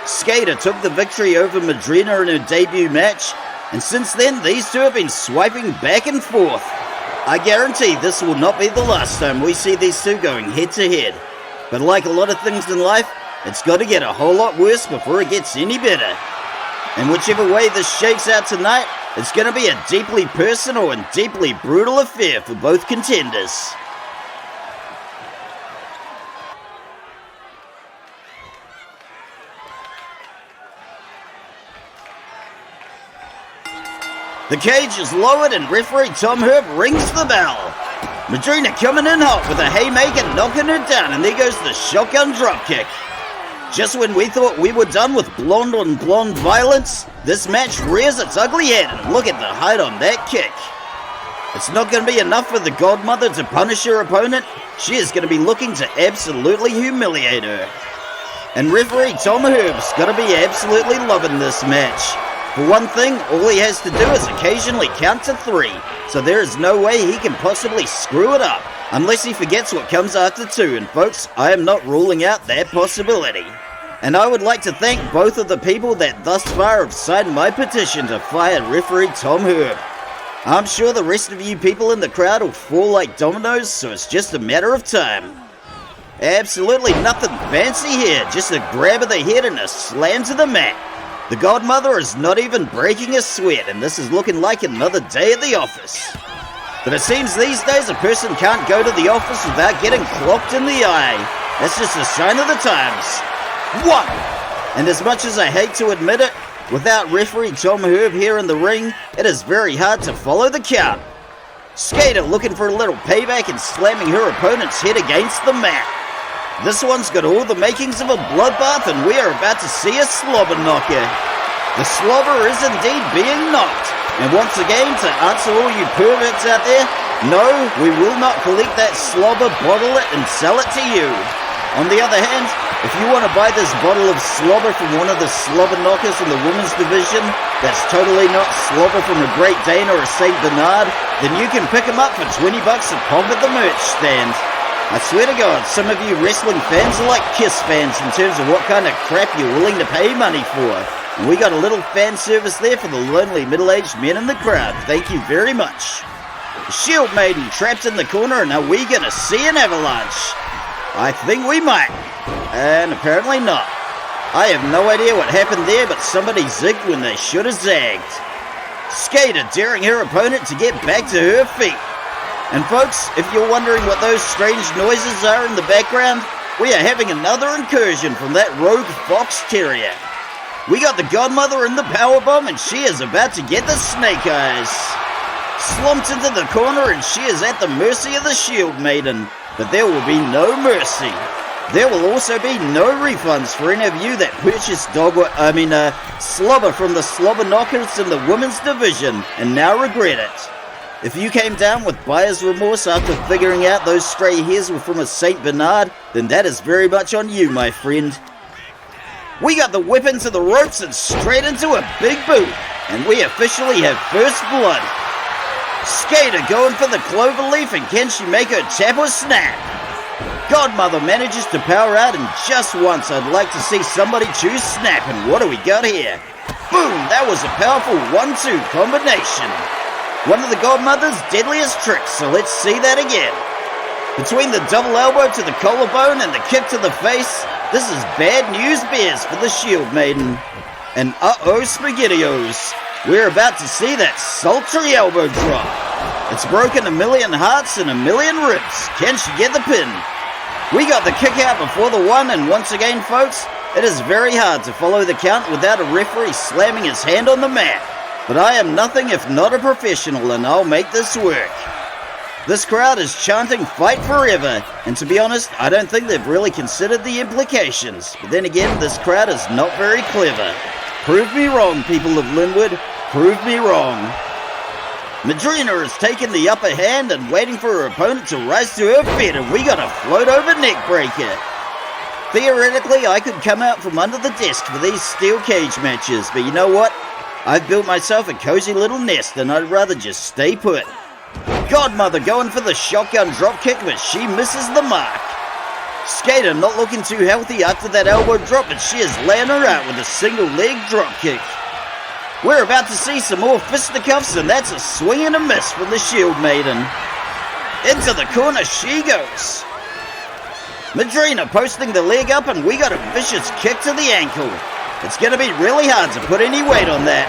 Skade took the victory over Madrina in her debut match, and since then these two have been swiping back and forth. I guarantee this will not be the last time we see these two going head to head. But like a lot of things in life, it's got to get a whole lot worse before it gets any better. And whichever way this shakes out tonight, it's going to be a deeply personal and deeply brutal affair for both contenders. The cage is lowered and referee Tom Herb rings the bell. Madrina coming in hot with a haymaker knocking her down, and there goes the shotgun dropkick. Just when we thought we were done with blonde on blonde violence, this match rears its ugly head, and look at the height on that kick. It's not going to be enough for the godmother to punish her opponent. She is going to be looking to absolutely humiliate her. And referee Tom Herb's got to be absolutely loving this match. For one thing, all he has to do is occasionally count to 3, so there is no way he can possibly screw it up, unless he forgets what comes after 2, and folks, I am not ruling out that possibility. And I would like to thank both of the people that thus far have signed my petition to fire referee Tom Herb. I'm sure the rest of you people in the crowd will fall like dominoes, so it's just a matter of time. Absolutely nothing fancy here, just a grab of the head and a slam to the mat. The godmother is not even breaking a sweat, and this is looking like another day at the office. But it seems these days a person can't go to the office without getting clocked in the eye. That's just a sign of the times. 1! And as much as I hate to admit it, without referee Tom Herb here in the ring, it is very hard to follow the count. Skade looking for a little payback and slamming her opponent's head against the mat. This one's got all the makings of a bloodbath, and we are about to see a slobber knocker. The slobber is indeed being knocked. And once again, to answer all you perverts out there, no, we will not collect that slobber, bottle it, and sell it to you. On the other hand, if you want to buy this bottle of slobber from one of the slobber knockers in the women's division that's totally not slobber from a Great Dane or a St. Bernard, then you can pick them up for $20 a pop at the merch stand. I swear to God, some of you wrestling fans are like Kiss fans in terms of what kind of crap you're willing to pay money for. And we got a little fan service there for the lonely middle-aged men in the crowd. Thank you very much. The Shield Maiden trapped in the corner, and are we gonna see an avalanche? I think we might. And apparently not. I have no idea what happened there, but somebody zigged when they should have zagged. Skade daring her opponent to get back to her feet. And folks, if you're wondering what those strange noises are in the background, we are having another incursion from that rogue fox terrier. We got the godmother in the powerbomb, and she is about to get the snake eyes. Slumped into the corner, and she is at the mercy of the Shield Maiden. But there will be no mercy. There will also be no refunds for any of you that purchased slobber from the slobber knockers in the women's division and now regret it. If you came down with buyer's remorse after figuring out those stray hairs were from a St. Bernard, then that is very much on you, my friend. We got the whip into the ropes and straight into a big boot, and we officially have first blood. Skade going for the clover leaf, and can she make her tap or snap? Godmother manages to power out, and just once I'd like to see somebody choose snap, and what do we got here? Boom! That was a powerful 1-2 combination. One of the Godmother's deadliest tricks, so let's see that again. Between the double elbow to the collarbone and the kick to the face, this is bad news bears for the Shield Maiden. And uh-oh SpaghettiOs, we're about to see that sultry elbow drop. It's broken a million hearts and a million ribs. Can she get the pin? We got the kick out before the one, and once again folks, it is very hard to follow the count without a referee slamming his hand on the mat. But I am nothing if not a professional, and I'll make this work. This crowd is chanting fight forever, and to be honest, I don't think they've really considered the implications. But then again, this crowd is not very clever. Prove me wrong, people of Linwood. Prove me wrong. Madrina has taken the upper hand and waiting for her opponent to rise to her feet, and we got a float over neck breaker. Theoretically, I could come out from under the desk for these steel cage matches, but you know what? I've built myself a cozy little nest, and I'd rather just stay put. Godmother going for the shotgun dropkick, but she misses the mark. Skade not looking too healthy after that elbow drop, but she is laying her out with a single leg dropkick. We're about to see some more fisticuffs, and that's a swing and a miss from the Shield Maiden. Into the corner she goes. Madrina posting the leg up, and we got a vicious kick to the ankle. It's going to be really hard to put any weight on that.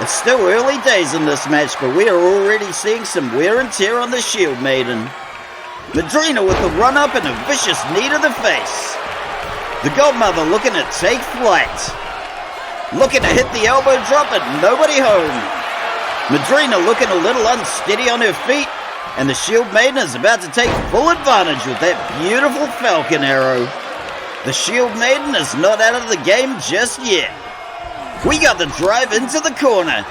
It's still early days in this match, but we are already seeing some wear and tear on the Shield Maiden. Madrina with the run-up and a vicious knee to the face. The Godmother looking to take flight. Looking to hit the elbow drop, but nobody home. Madrina looking a little unsteady on her feet, and the Shield Maiden is about to take full advantage with that beautiful falcon arrow. The Shield Maiden is not out of the game just yet. We got the drive into the corner,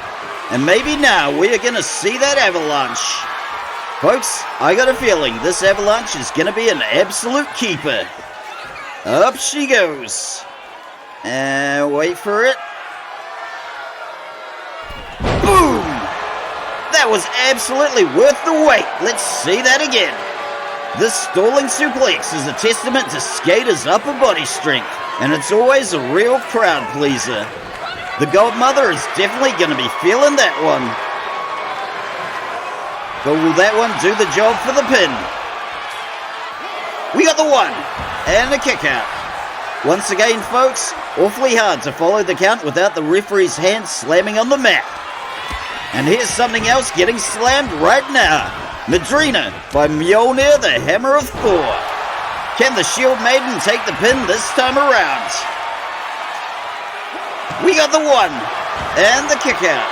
and maybe now we are going to see that avalanche. Folks, I got a feeling this avalanche is going to be an absolute keeper. Up she goes. And wait for it. Boom! That was absolutely worth the wait. Let's see that again. This stalling suplex is a testament to Skade's upper body strength, and it's always a real crowd pleaser. The Godmother is definitely going to be feeling that one. But will that one do the job for the pin? We got the one, and a kick out. Once again, folks, awfully hard to follow the count without the referee's hand slamming on the mat. And here's something else getting slammed right now. Madrina by Mjolnir, the Hammer of Thor. Can the Shield Maiden take the pin this time around? We got the one, and the kick out.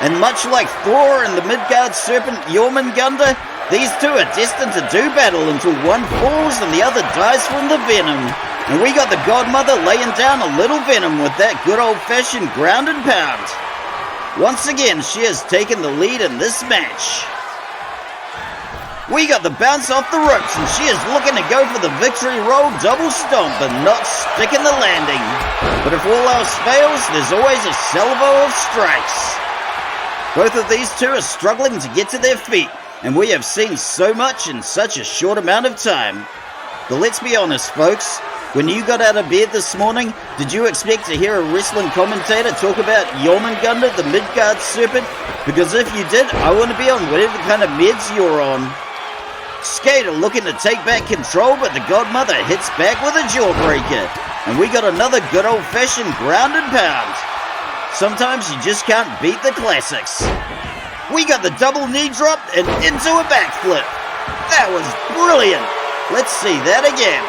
And much like Thor and the Midgard serpent Jormungandr, these two are destined to do battle until one falls and the other dies from the venom. And we got the Godmother laying down a little venom with that good old-fashioned ground and pound. Once again, she has taken the lead in this match. We got the bounce off the ropes, and she is looking to go for the victory roll double stomp, but not sticking the landing. But if all else fails, there's always a salvo of strikes. Both of these two are struggling to get to their feet, and we have seen so much in such a short amount of time. But let's be honest, folks, when you got out of bed this morning, did you expect to hear a wrestling commentator talk about Jormungandr, the Midgard Serpent? Because if you did, I want to be on whatever kind of meds you're on. Skade looking to take back control, but the Godmother hits back with a jawbreaker. And we got another good old-fashioned ground and pound. Sometimes you just can't beat the classics. We got the double knee drop and into a backflip. That was brilliant. Let's see that again.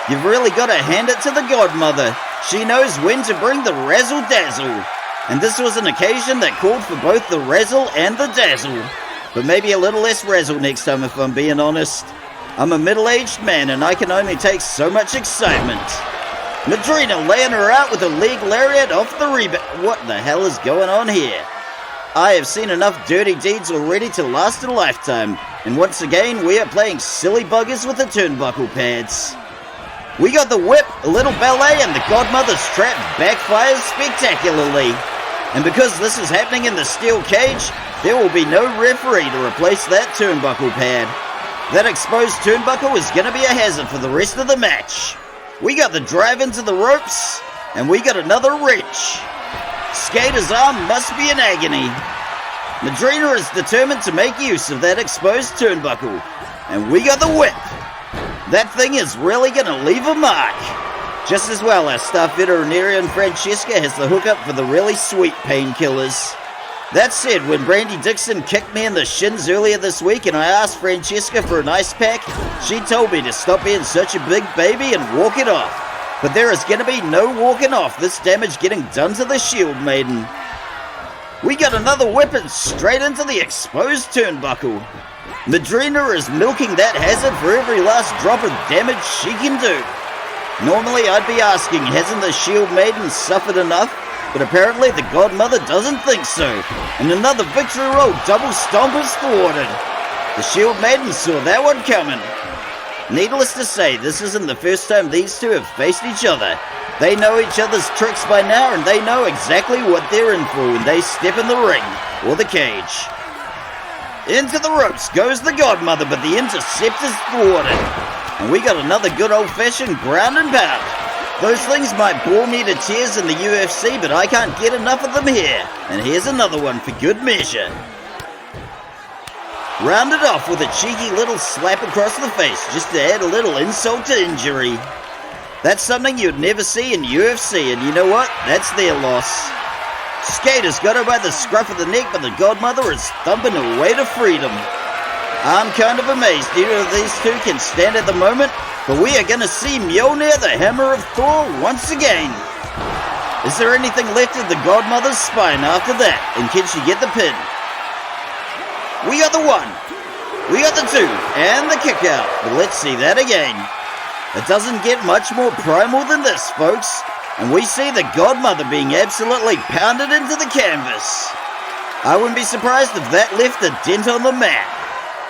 You've really got to hand it to the Godmother. She knows when to bring the razzle-dazzle. And this was an occasion that called for both the razzle and the dazzle. But maybe a little less razzle next time, if I'm being honest. I'm a middle-aged man and I can only take so much excitement. Madrina laying her out with a leg lariat off the rebound. What the hell is going on here? I have seen enough dirty deeds already to last a lifetime. And once again, we are playing silly buggers with the turnbuckle pads. We got the whip, a little ballet, and the Godmother's trap backfires spectacularly. And because this is happening in the steel cage, there will be no referee to replace that turnbuckle pad. That exposed turnbuckle is going to be a hazard for the rest of the match. We got the drive into the ropes, and we got another wrench. Skade's arm must be in agony. Madrina is determined to make use of that exposed turnbuckle, and we got the whip. That thing is really going to leave a mark. Just as well, our staff veterinarian Francesca has the hookup for the really sweet painkillers. That said, when Brandy Dixon kicked me in the shins earlier this week and I asked Francesca for an ice pack, she told me to stop being such a big baby and walk it off. But there is going to be no walking off this damage getting done to the Shield Maiden. We got another weapon straight into the exposed turnbuckle. Madrina is milking that hazard for every last drop of damage she can do. Normally I'd be asking, hasn't the Shield Maiden suffered enough? But apparently the Godmother doesn't think so. And another victory roll double stomp is thwarted. The Shield Maiden saw that one coming. Needless to say, this isn't the first time these two have faced each other. They know each other's tricks by now, and they know exactly what they're in for when they step in the ring, or the cage. Into the ropes goes the Godmother, but the intercept is thwarted. And we got another good old-fashioned ground and pound. Those things might bore me to tears in the UFC, but I can't get enough of them here. And here's another one for good measure. Rounded off with a cheeky little slap across the face, just to add a little insult to injury. That's something you'd never see in UFC, and you know what? That's their loss. Skade's got her by the scruff of the neck, but the Godmother is thumping her way to freedom. I'm kind of amazed either of these two can stand at the moment, but we are going to see Mjolnir, the Hammer of Thor, once again. Is there anything left of the Godmother's spine after that, and can she get the pin? We got the one, we got the two, and the kick out, but let's see that again. It doesn't get much more primal than this, folks, and we see the Godmother being absolutely pounded into the canvas. I wouldn't be surprised if that left a dent on the mat.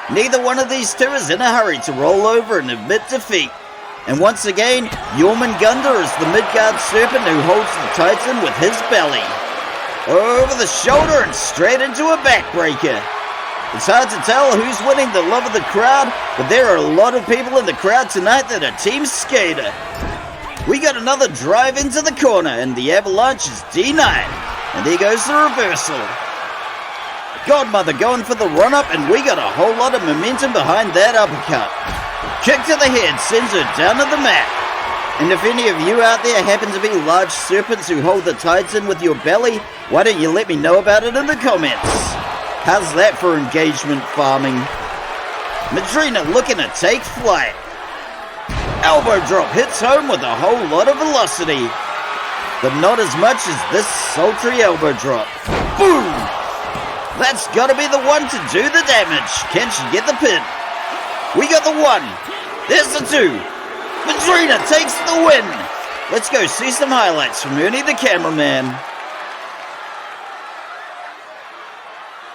Neither one of these two is in a hurry to roll over and admit defeat. And once again, Jormungandr is the Midgard Serpent who holds the Titan with his belly. Over the shoulder and straight into a backbreaker. It's hard to tell who's winning the love of the crowd, but there are a lot of people in the crowd tonight that are Team Skade. We got another drive into the corner, and the avalanche is denied. And there goes the reversal. Godmother going for the run-up, and we got a whole lot of momentum behind that uppercut. Kick to the head sends her down to the mat. And if any of you out there happen to be large serpents who hold the Titan with your belly, why don't you let me know about it in the comments? How's that for engagement farming? Madrina looking to take flight. Elbow drop hits home with a whole lot of velocity. But not as much as this sultry elbow drop. Boom! That's gotta be the one to do the damage. Can she get the pin? We got the one. There's the two. Madrina takes the win. Let's go see some highlights from Ernie the cameraman.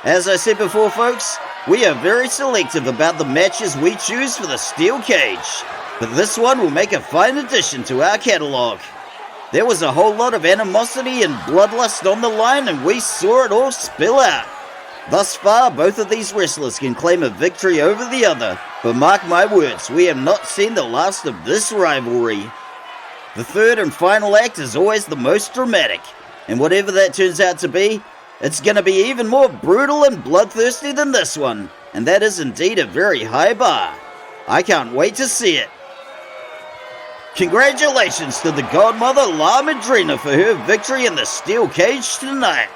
As I said before, folks, we are very selective about the matches we choose for the steel cage, but this one will make a fine addition to our catalogue. There was a whole lot of animosity and bloodlust on the line, and we saw it all spill out. Thus far, both of these wrestlers can claim a victory over the other, but mark my words, we have not seen the last of this rivalry. The third and final act is always the most dramatic, and whatever that turns out to be, it's going to be even more brutal and bloodthirsty than this one, and that is indeed a very high bar. I can't wait to see it. Congratulations to the godmother La Madrina for her victory in the steel cage tonight.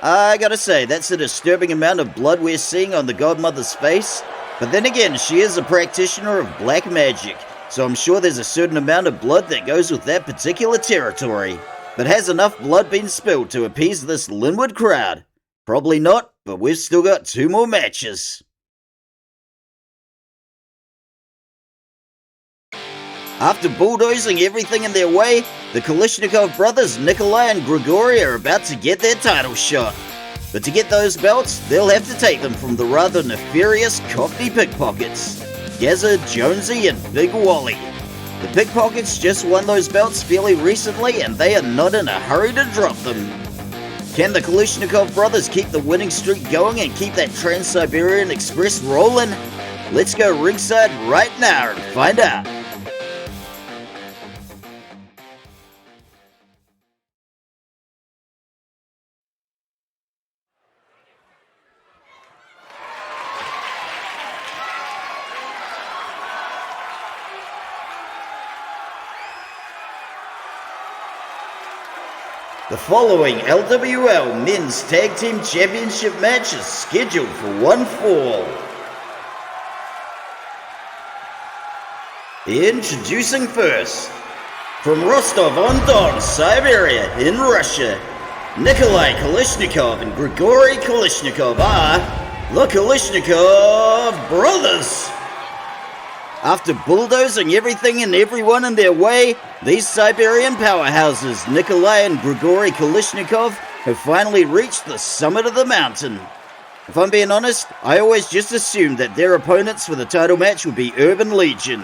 I gotta say, that's a disturbing amount of blood we're seeing on the godmother's face, but then again, she is a practitioner of black magic, so I'm sure there's a certain amount of blood that goes with that particular territory. But has enough blood been spilled to appease this Linwood crowd? Probably not, but we've still got 2 more matches. After bulldozing everything in their way, the Kalishnikov brothers Nikolai and Grigory are about to get their title shot. But to get those belts, they'll have to take them from the rather nefarious Cockney Pickpockets, Gazza, Jonesy and Big Wally. The Pickpockets just won those belts fairly recently and they are not in a hurry to drop them. Can the Kalishnikov brothers keep the winning streak going and keep that Trans-Siberian Express rolling? Let's go ringside right now and find out. The following LWL Men's Tag Team Championship match is scheduled for one fall. Introducing first, from Rostov-on-Don, Siberia in Russia, Nikolai Kalishnikov and Grigory Kalishnikov are the Kalishnikov brothers. After bulldozing everything and everyone in their way, these Siberian powerhouses, Nikolai and Grigory Kalishnikov, have finally reached the summit of the mountain. If I'm being honest, I always just assumed that their opponents for the title match would be Urban Legion.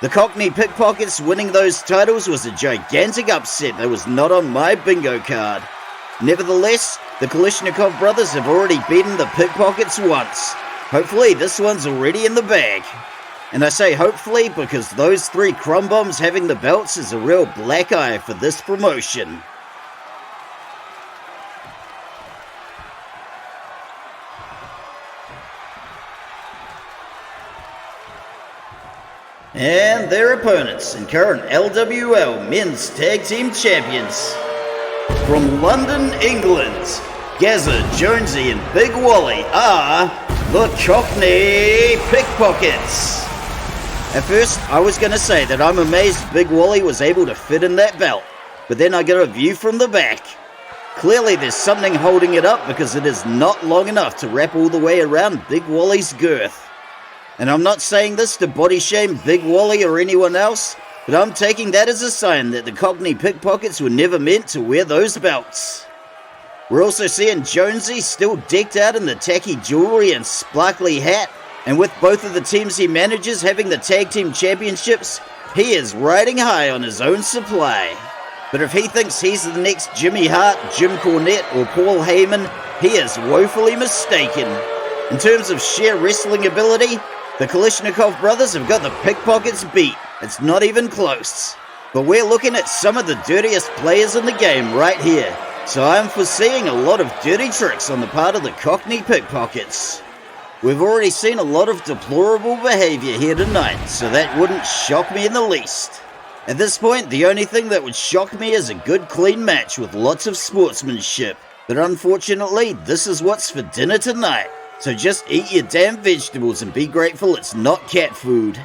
The Cockney Pickpockets winning those titles was a gigantic upset that was not on my bingo card. Nevertheless, the Kalishnikov brothers have already beaten the Pickpockets once. Hopefully this one's already in the bag. And I say hopefully because those 3 crumb bombs having the belts is a real black eye for this promotion. And their opponents and current LWL Men's Tag Team Champions. From London, England, Gazza, Jonesy and Big Wally are the Cockney Pickpockets. At first, I was going to say that I'm amazed Big Wally was able to fit in that belt, but then I got a view from the back. Clearly there's something holding it up because it is not long enough to wrap all the way around Big Wally's girth. And I'm not saying this to body shame Big Wally or anyone else, but I'm taking that as a sign that the Cockney Pickpockets were never meant to wear those belts. We're also seeing Jonesy still decked out in the tacky jewelry and sparkly hat, and with both of the teams he manages having the tag team championships, he is riding high on his own supply. But if he thinks he's the next Jimmy Hart, Jim Cornette or Paul Heyman, he is woefully mistaken. In terms of sheer wrestling ability, the Kalishnikov brothers have got the Pickpockets beat. It's not even close. But we're looking at some of the dirtiest players in the game right here, so I'm foreseeing a lot of dirty tricks on the part of the Cockney Pickpockets. We've already seen a lot of deplorable behavior here tonight, so that wouldn't shock me in the least. At this point, the only thing that would shock me is a good clean match with lots of sportsmanship. But unfortunately, this is what's for dinner tonight. So just eat your damn vegetables and be grateful it's not cat food.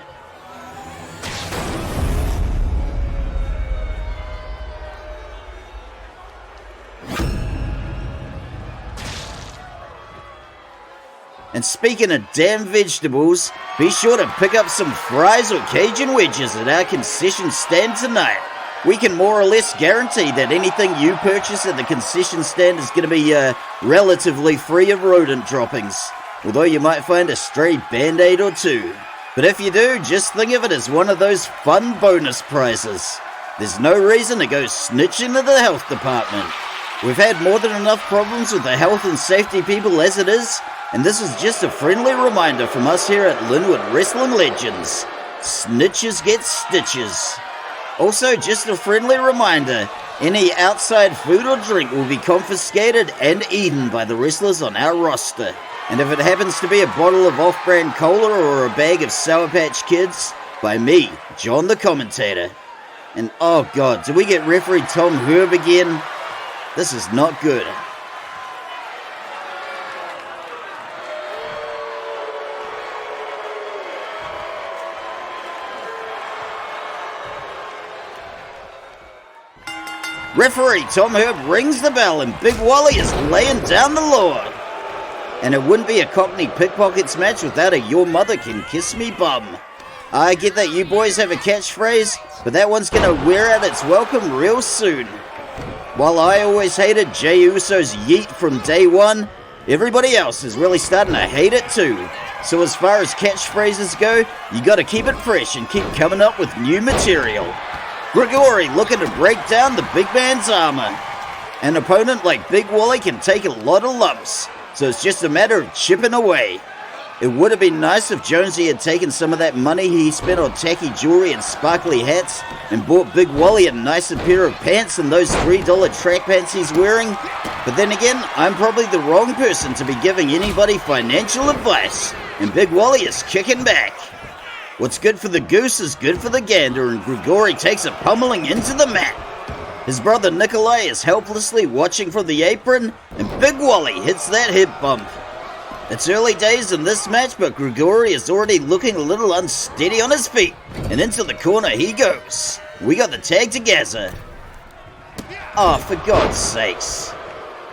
And speaking of damn vegetables, be sure to pick up some fries or Cajun wedges at our concession stand tonight. We can more or less guarantee that anything you purchase at the concession stand is going to be relatively free of rodent droppings, although you might find a stray Band-Aid or 2. But if you do, just think of it as one of those fun bonus prizes. There's no reason to go snitching to the health department. We've had more than enough problems with the health and safety people as it is, and this is just a friendly reminder from us here at Linwood Wrestling Legends. Snitches get stitches. Also, just a friendly reminder, any outside food or drink will be confiscated and eaten by the wrestlers on our roster. And if it happens to be a bottle of off-brand cola or a bag of Sour Patch Kids, by me, John the commentator. And oh god, do we get referee Tom Herb again? This is not good. Referee Tom Herb rings the bell and Big Wally is laying down the law. And it wouldn't be a Cockney Pickpockets match without a Your Mother Can Kiss Me bum. I get that you boys have a catchphrase, but that one's gonna wear out its welcome real soon. While I always hated Jey Uso's yeet from day one, everybody else is really starting to hate it too. So as far as catchphrases go, you gotta keep it fresh and keep coming up with new material. Grigori looking to break down the big man's armor. An opponent like Big Wally can take a lot of lumps, so it's just a matter of chipping away. It would have been nice if Jonesy had taken some of that money he spent on tacky jewelry and sparkly hats and bought Big Wally a nicer pair of pants than those $3 track pants he's wearing. But then again, I'm probably the wrong person to be giving anybody financial advice, and Big Wally is kicking back. What's good for the goose is good for the gander, and Grigori takes a pummeling into the mat. His brother Nikolai is helplessly watching from the apron, and Big Wally hits that hip bump. It's early days in this match, but Grigori is already looking a little unsteady on his feet, and into the corner he goes. We got the tag to Gaza. Oh, for God's sakes.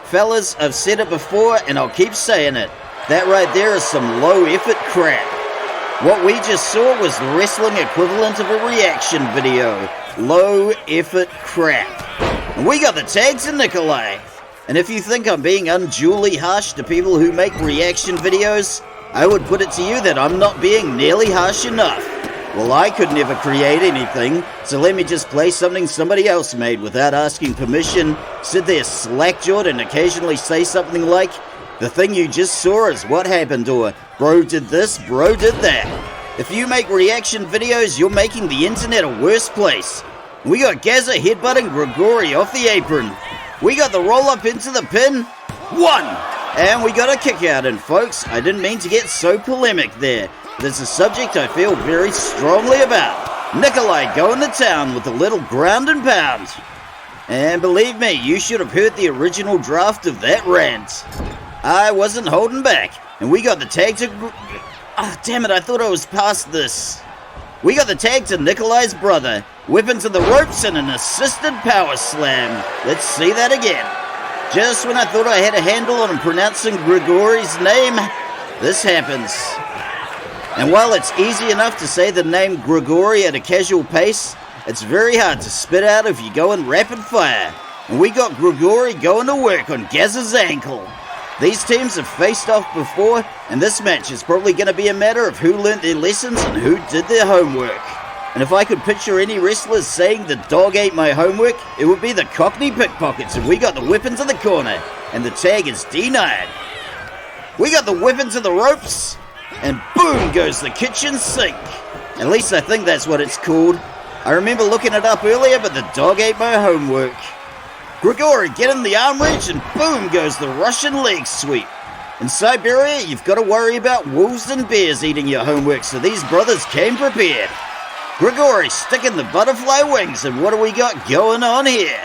Fellas, I've said it before, and I'll keep saying it. That right there is some low-effort crap. What we just saw was the wrestling equivalent of a reaction video. Low-effort crap. And we got the tag to Nikolai. And if you think I'm being unduly harsh to people who make reaction videos, I would put it to you that I'm not being nearly harsh enough. Well, I could never create anything, so let me just play something somebody else made without asking permission, sit there slack-jawed and occasionally say something like, "The thing you just saw is what happened," or "Bro did this, bro did that." If you make reaction videos, you're making the internet a worse place. We got Gaza headbutting Grigori off the apron. We got the roll-up into the pin. 1! And we got a kick-out. And folks, I didn't mean to get so polemic there, but it's a subject I feel very strongly about. Nikolai going to town with a little ground and pound. And believe me, you should have heard the original draft of that rant. I wasn't holding back. And we got the tag to... damn it, I thought I was past this. We got the tag to Nikolai's brother. Whip into the ropes and an assisted power slam. Let's see that again. Just when I thought I had a handle on pronouncing Grigori's name, this happens. And while it's easy enough to say the name Grigori at a casual pace, it's very hard to spit out if you go in rapid fire. And we got Grigori going to work on Gaz's ankle. These teams have faced off before, and this match is probably going to be a matter of who learnt their lessons and who did their homework. And if I could picture any wrestlers saying the dog ate my homework, it would be the Cockney Pickpockets, and we got the whip into the corner, and the tag is denied. We got the whip into the ropes, and boom goes the kitchen sink. At least I think that's what it's called. I remember looking it up earlier, but the dog ate my homework. Grigori getting the arm wrench, and boom goes the Russian leg sweep. In Siberia, you've got to worry about wolves and bears eating your homework, so these brothers came prepared. Grigori sticking the butterfly wings, and what do we got going on here?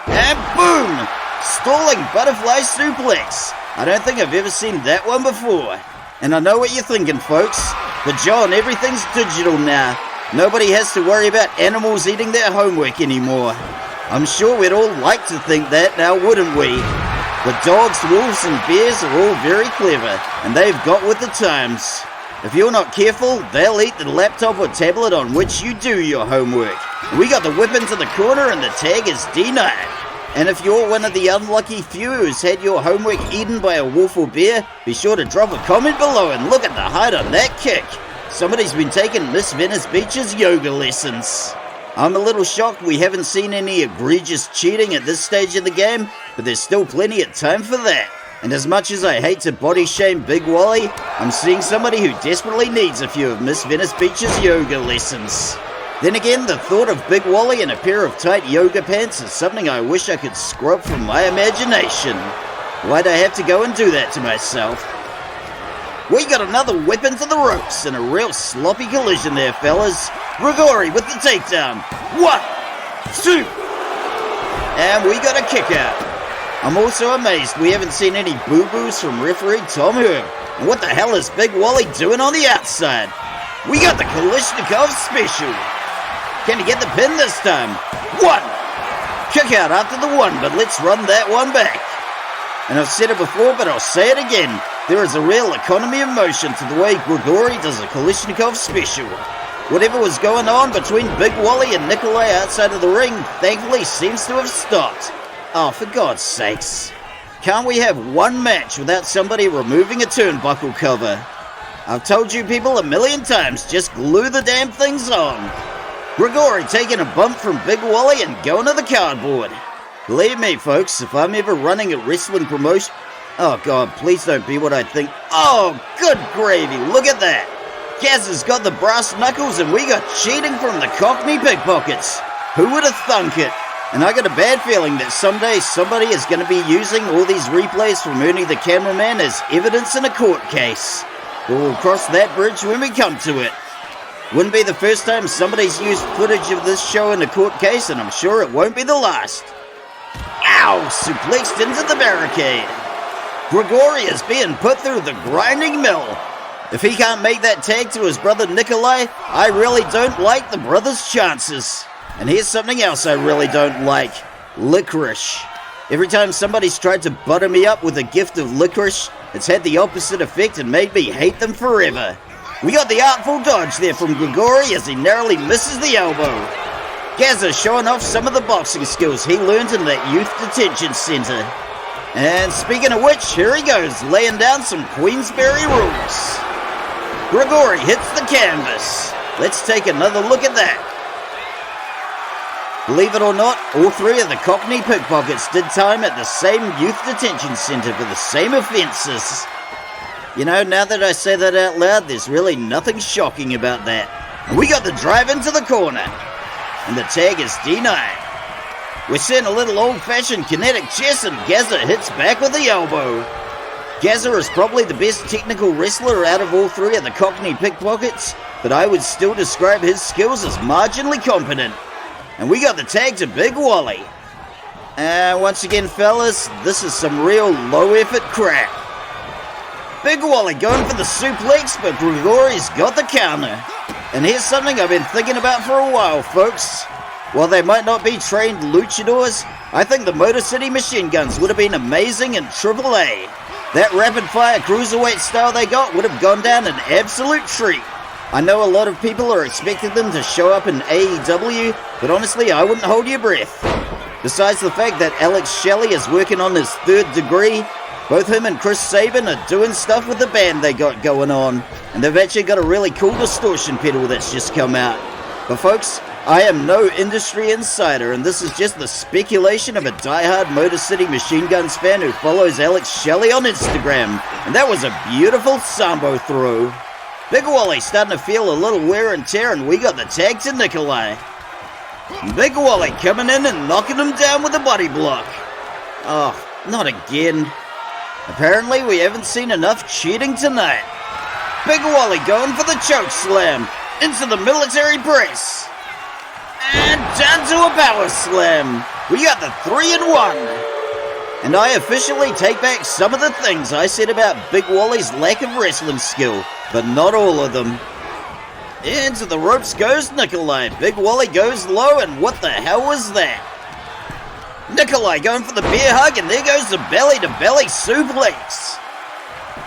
And boom! Stalling butterfly suplex. I don't think I've ever seen that one before. And I know what you're thinking, folks. But John, everything's digital now. Nobody has to worry about animals eating their homework anymore. I'm sure we'd all like to think that now, wouldn't we? The dogs, wolves, and bears are all very clever, and they've got with the times. If you're not careful, they'll eat the laptop or tablet on which you do your homework. We got the whip into the corner and the tag is denied. And if you're one of the unlucky few who's had your homework eaten by a wolf or bear, be sure to drop a comment below and look at the height on that kick. Somebody's been taking Miss Venice Beach's yoga lessons. I'm a little shocked we haven't seen any egregious cheating at this stage of the game, but there's still plenty of time for that. And as much as I hate to body shame Big Wally, I'm seeing somebody who desperately needs a few of Miss Venice Beach's yoga lessons. Then again, the thought of Big Wally in a pair of tight yoga pants is something I wish I could scrub from my imagination. Why'd I have to go and do that to myself? We got another whip into the ropes and a real sloppy collision there, fellas. Grigori with the takedown. 1, 2, and we got a kick out. I'm also amazed we haven't seen any boo-boos from referee Tom Herb. And what the hell is Big Wally doing on the outside? We got the Kalishnikov special. Can he get the pin this time? 1. Kick out after the 1, but let's run that one back. And I've said it before, but I'll say it again. There is a real economy of motion to the way Grigori does a Kalishnikov special. Whatever was going on between Big Wally and Nikolai outside of the ring, thankfully seems to have stopped. Oh, for God's sakes. Can't we have one match without somebody removing a turnbuckle cover? I've told you people a million times, just glue the damn things on. Grigori taking a bump from Big Wally and going to the cardboard. Believe me, folks, if I'm ever running a wrestling promotion... Oh, God, please don't be what I think. Oh, good gravy, look at that. Gaz has got the brass knuckles and we got cheating from the Cockney Pickpockets. Who would have thunk it? And I got a bad feeling that someday somebody is going to be using all these replays from Ernie the cameraman as evidence in a court case. But we'll cross that bridge when we come to it. Wouldn't be the first time somebody's used footage of this show in a court case, and I'm sure it won't be the last. Ow! Suplexed into the barricade. Grigori is being put through the grinding mill. If he can't make that tag to his brother Nikolai, I really don't like the brother's chances. And here's something else I really don't like. Licorice. Every time somebody's tried to butter me up with a gift of licorice, it's had the opposite effect and made me hate them forever. We got the artful dodge there from Grigori as he narrowly misses the elbow. Gazza showing off some of the boxing skills he learned in that youth detention center. And speaking of which, here he goes, laying down some Queensberry rules. Grigori hits the canvas. Let's take another look at that. Believe it or not, all three of the Cockney Pickpockets did time at the same youth detention center for the same offenses. You know, now that I say that out loud, there's really nothing shocking about that. And we got the drive into the corner. And the tag is denied. We're seeing a little old-fashioned kinetic chess and Gazza hits back with the elbow. Gazza is probably the best technical wrestler out of all three of the Cockney Pickpockets, but I would still describe his skills as marginally competent. And we got the tag to Big Wally. Once again, fellas, this is some real low-effort crap. Big Wally going for the suplex, but Grigori's got the counter. And here's something I've been thinking about for a while, folks. While they might not be trained luchadors, I think the Motor City Machine Guns would have been amazing in AAA. That rapid-fire cruiserweight style they got would have gone down an absolute treat. I know a lot of people are expecting them to show up in AEW, but honestly, I wouldn't hold your breath. Besides the fact that Alex Shelley is working on his 3rd degree, both him and Chris Sabin are doing stuff with the band they got going on, and they've actually got a really cool distortion pedal that's just come out. But folks, I am no industry insider, and this is just the speculation of a diehard Motor City Machine Guns fan who follows Alex Shelley on Instagram, and that was a beautiful Sambo throw. Big Wally starting to feel a little wear and tear, and we got the tag to Nikolai. Big Wally coming in and knocking him down with a body block. Oh, not again. Apparently we haven't seen enough cheating tonight. Big Wally going for the choke slam into the military press. And down to a power slam. We got the 3-in-1. And I officially take back some of the things I said about Big Wally's lack of wrestling skill, but not all of them. Into the ropes goes Nikolai. Big Wally goes low, and what the hell was that? Nikolai going for the bear hug, and there goes the belly-to-belly suplex.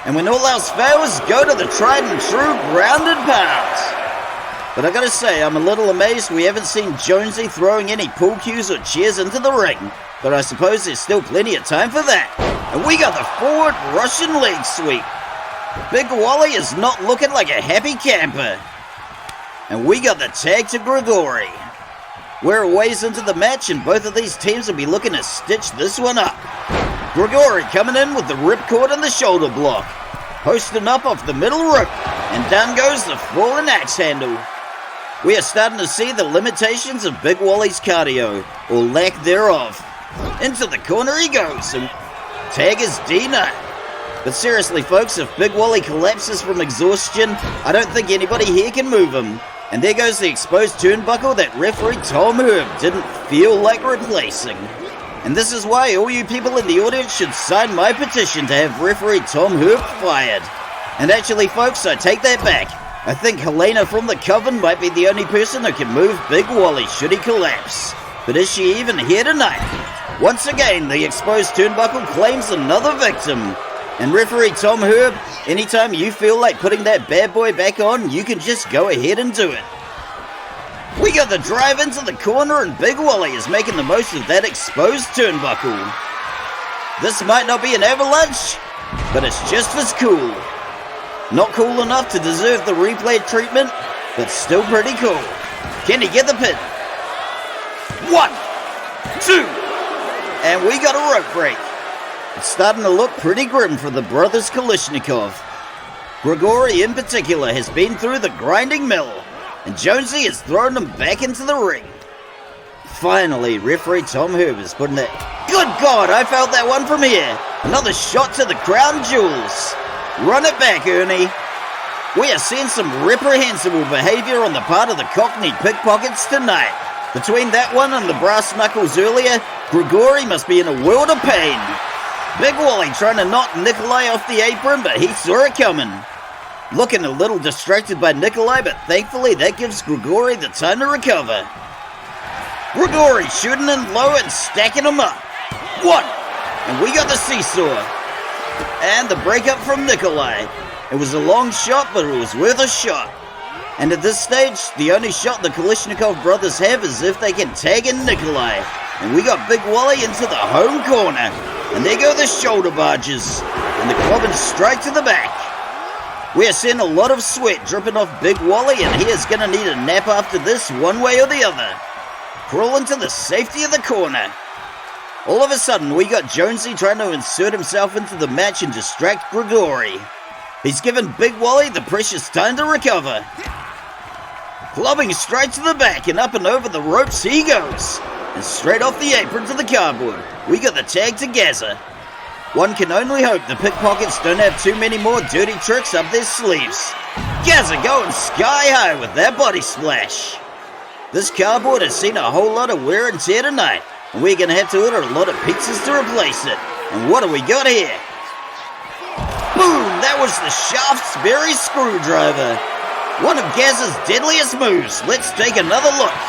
And when all else fails, go to the tried and true ground and pound. But I gotta say, I'm a little amazed we haven't seen Jonesy throwing any pool cues or chairs into the ring. But I suppose there's still plenty of time for that. And we got the forward Russian leg sweep. Big Wally is not looking like a happy camper. And we got the tag to Grigori. We're a ways into the match and both of these teams will be looking to stitch this one up. Grigori coming in with the ripcord and the shoulder block. Posting up off the middle rope, and down goes the fallen axe handle. We are starting to see the limitations of Big Wally's cardio, or lack thereof. Into the corner he goes, and tag is Dina. But seriously folks, if Big Wally collapses from exhaustion, I don't think anybody here can move him. And there goes the exposed turnbuckle that referee Tom Herb didn't feel like replacing. And this is why all you people in the audience should sign my petition to have referee Tom Herb fired. And actually folks, I take that back. I think Helena from the Coven might be the only person who can move Big Wally should he collapse. But is she even here tonight? Once again, the exposed turnbuckle claims another victim. And referee Tom Herb, anytime you feel like putting that bad boy back on, you can just go ahead and do it. We got the drive into the corner and Big Wally is making the most of that exposed turnbuckle. This might not be an avalanche, but it's just as cool. Not cool enough to deserve the replay treatment, but still pretty cool. Can he get the pin? 1, 2, and we got a rope break. It's starting to look pretty grim for the brothers Kalishnikov. Grigori in particular has been through the grinding mill, and Jonesy has thrown them back into the ring. Finally, referee Tom Herb is putting it. Good God, I felt that one from here. Another shot to the crown jewels. Run it back, Ernie. We are seeing some reprehensible behavior on the part of the Cockney Pickpockets tonight. Between that one and the brass knuckles earlier, Grigori must be in a world of pain. Big Wally trying to knock Nikolai off the apron, but he saw it coming. Looking a little distracted by Nikolai, but thankfully that gives Grigori the time to recover. Grigori shooting in low and stacking him up. 1, and we got the seesaw. And the breakup from Nikolai. It was a long shot, but it was worth a shot. And at this stage, the only shot the Kalishnikov brothers have is if they can tag in Nikolai. And we got Big Wally into the home corner. And there go the shoulder barges. And the clubbing straight to the back. We are seeing a lot of sweat dripping off Big Wally, and he is going to need a nap after this one way or the other. Crawling to the safety of the corner. All of a sudden, we got Jonesy trying to insert himself into the match and distract Grigori. He's given Big Wally the precious time to recover. Clubbing straight to the back and up and over the ropes he goes. And straight off the apron to the cardboard. We got the tag to Gaza. One can only hope the Pickpockets don't have too many more dirty tricks up their sleeves. Gaza going sky high with that body splash. This cardboard has seen a whole lot of wear and tear tonight, and we're going to have to order a lot of pizzas to replace it. And what do we got here? Boom! That was the Shaftesbury screwdriver. One of Gaza's deadliest moves. Let's take another look.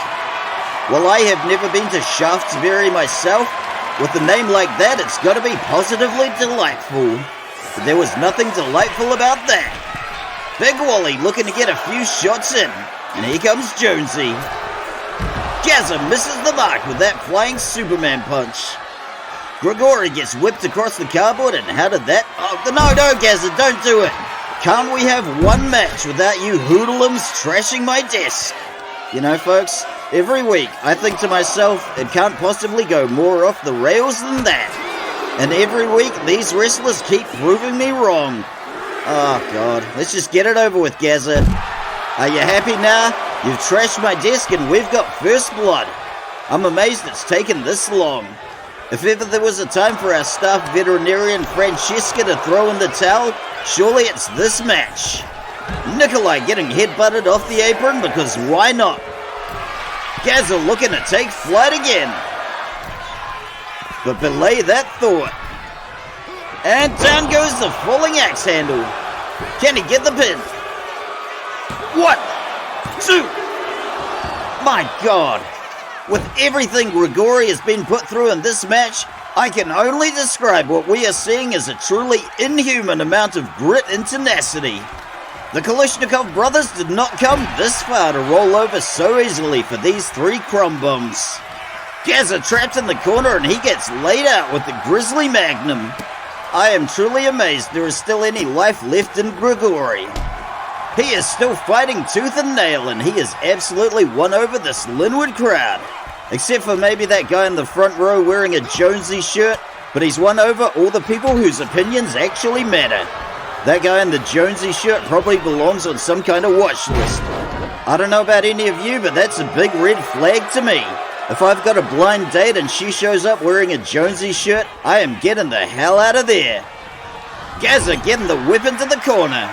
Well, I have never been to Shaftesbury myself. With a name like that, it's got to be positively delightful. But there was nothing delightful about that. Big Wally looking to get a few shots in. And here comes Jonesy. Gaza misses the mark with that flying Superman punch. Grigori gets whipped across the cardboard, and how did that... Oh, no, Gaza, don't do it. Can't we have one match without you hoodlums trashing my desk? You know, folks, every week I think to myself, it can't possibly go more off the rails than that. And every week these wrestlers keep proving me wrong. Oh, God, let's just get it over with, Gaza. Are you happy now? You've trashed my desk and we've got first blood. I'm amazed it's taken this long. If ever there was a time for our staff veterinarian Francesca to throw in the towel, surely it's this match. Nikolai getting headbutted off the apron because why not? Gaza looking to take flight again. But belay that thought. And down goes the falling axe handle. Can he get the pin? 1, 2. My God. With everything Grigori has been put through in this match, I can only describe what we are seeing as a truly inhuman amount of grit and tenacity. The Kalishnikov brothers did not come this far to roll over so easily for these three crumb bums. Gaza trapped in the corner and he gets laid out with the Grizzly Magnum. I am truly amazed there is still any life left in Grigori. He is still fighting tooth and nail, and he has absolutely won over this Linwood crowd. Except for maybe that guy in the front row wearing a Jonesy shirt, but he's won over all the people whose opinions actually matter. That guy in the Jonesy shirt probably belongs on some kind of watch list. I don't know about any of you, but that's a big red flag to me. If I've got a blind date and she shows up wearing a Jonesy shirt, I am getting the hell out of there. Gazza getting the whip into the corner.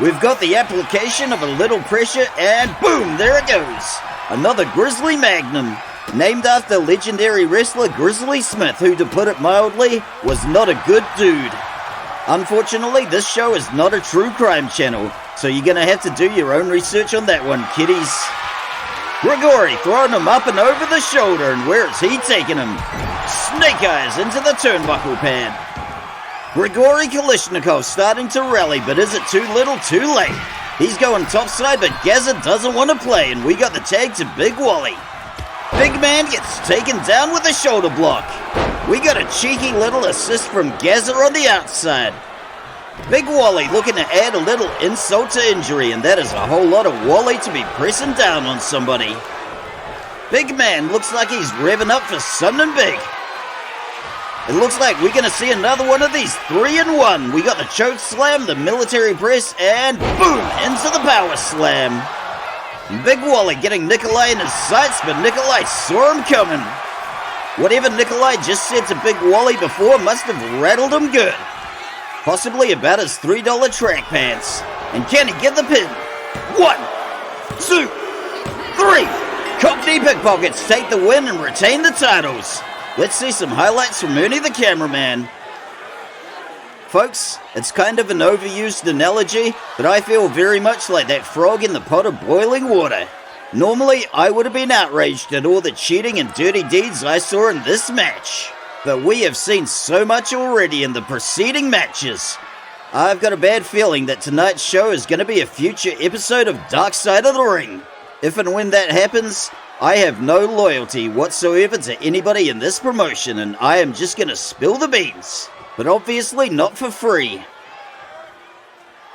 We've got the application of a little pressure and boom, there it goes. Another Grizzly Magnum, named after legendary wrestler Grizzly Smith, who, to put it mildly, was not a good dude. Unfortunately, this show is not a true crime channel, so you're gonna have to do your own research on that one, kiddies. Grigori throwing him up and over the shoulder, and where is he taking him? Snake eyes into the turnbuckle pad. Grigori Kalishnikov starting to rally, but is it too little, too late? He's going topside, but Gazza doesn't want to play, and we got the tag to Big Wally. Big man gets taken down with a shoulder block. We got a cheeky little assist from Gazza on the outside. Big Wally looking to add a little insult to injury, and that is a whole lot of Wally to be pressing down on somebody. Big man looks like he's revving up for something big. It looks like we're going to see another one of these 3-in-1. We got the choke slam, the military press, and boom, into the power slam. Big Wally getting Nikolai in his sights, but Nikolai saw him coming. Whatever Nikolai just said to Big Wally before must have rattled him good. Possibly about his $3 track pants. And can he get the pin? 1, 2, 3. Cockney Pickpockets take the win and retain the titles. Let's see some highlights from Ernie the cameraman. Folks, it's kind of an overused analogy, but I feel very much like that frog in the pot of boiling water. Normally, I would have been outraged at all the cheating and dirty deeds I saw in this match. But we have seen so much already in the preceding matches. I've got a bad feeling that tonight's show is going to be a future episode of Dark Side of the Ring. If and when that happens, I have no loyalty whatsoever to anybody in this promotion, and I am just going to spill the beans. But obviously not for free.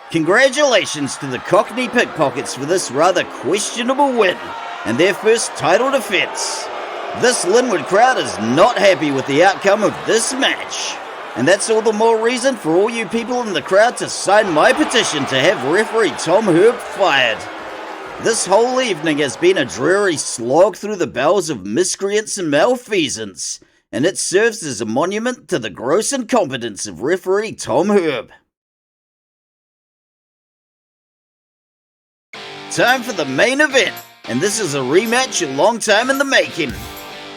Congratulations to the Cockney Pickpockets for this rather questionable win, and their first title defense. This Linwood crowd is not happy with the outcome of this match. And that's all the more reason for all you people in the crowd to sign my petition to have referee Tom Herb fired. This whole evening has been a dreary slog through the bowels of miscreants and malfeasance, and it serves as a monument to the gross incompetence of referee Tom Herb. Time for the main event, and this is a rematch a long time in the making.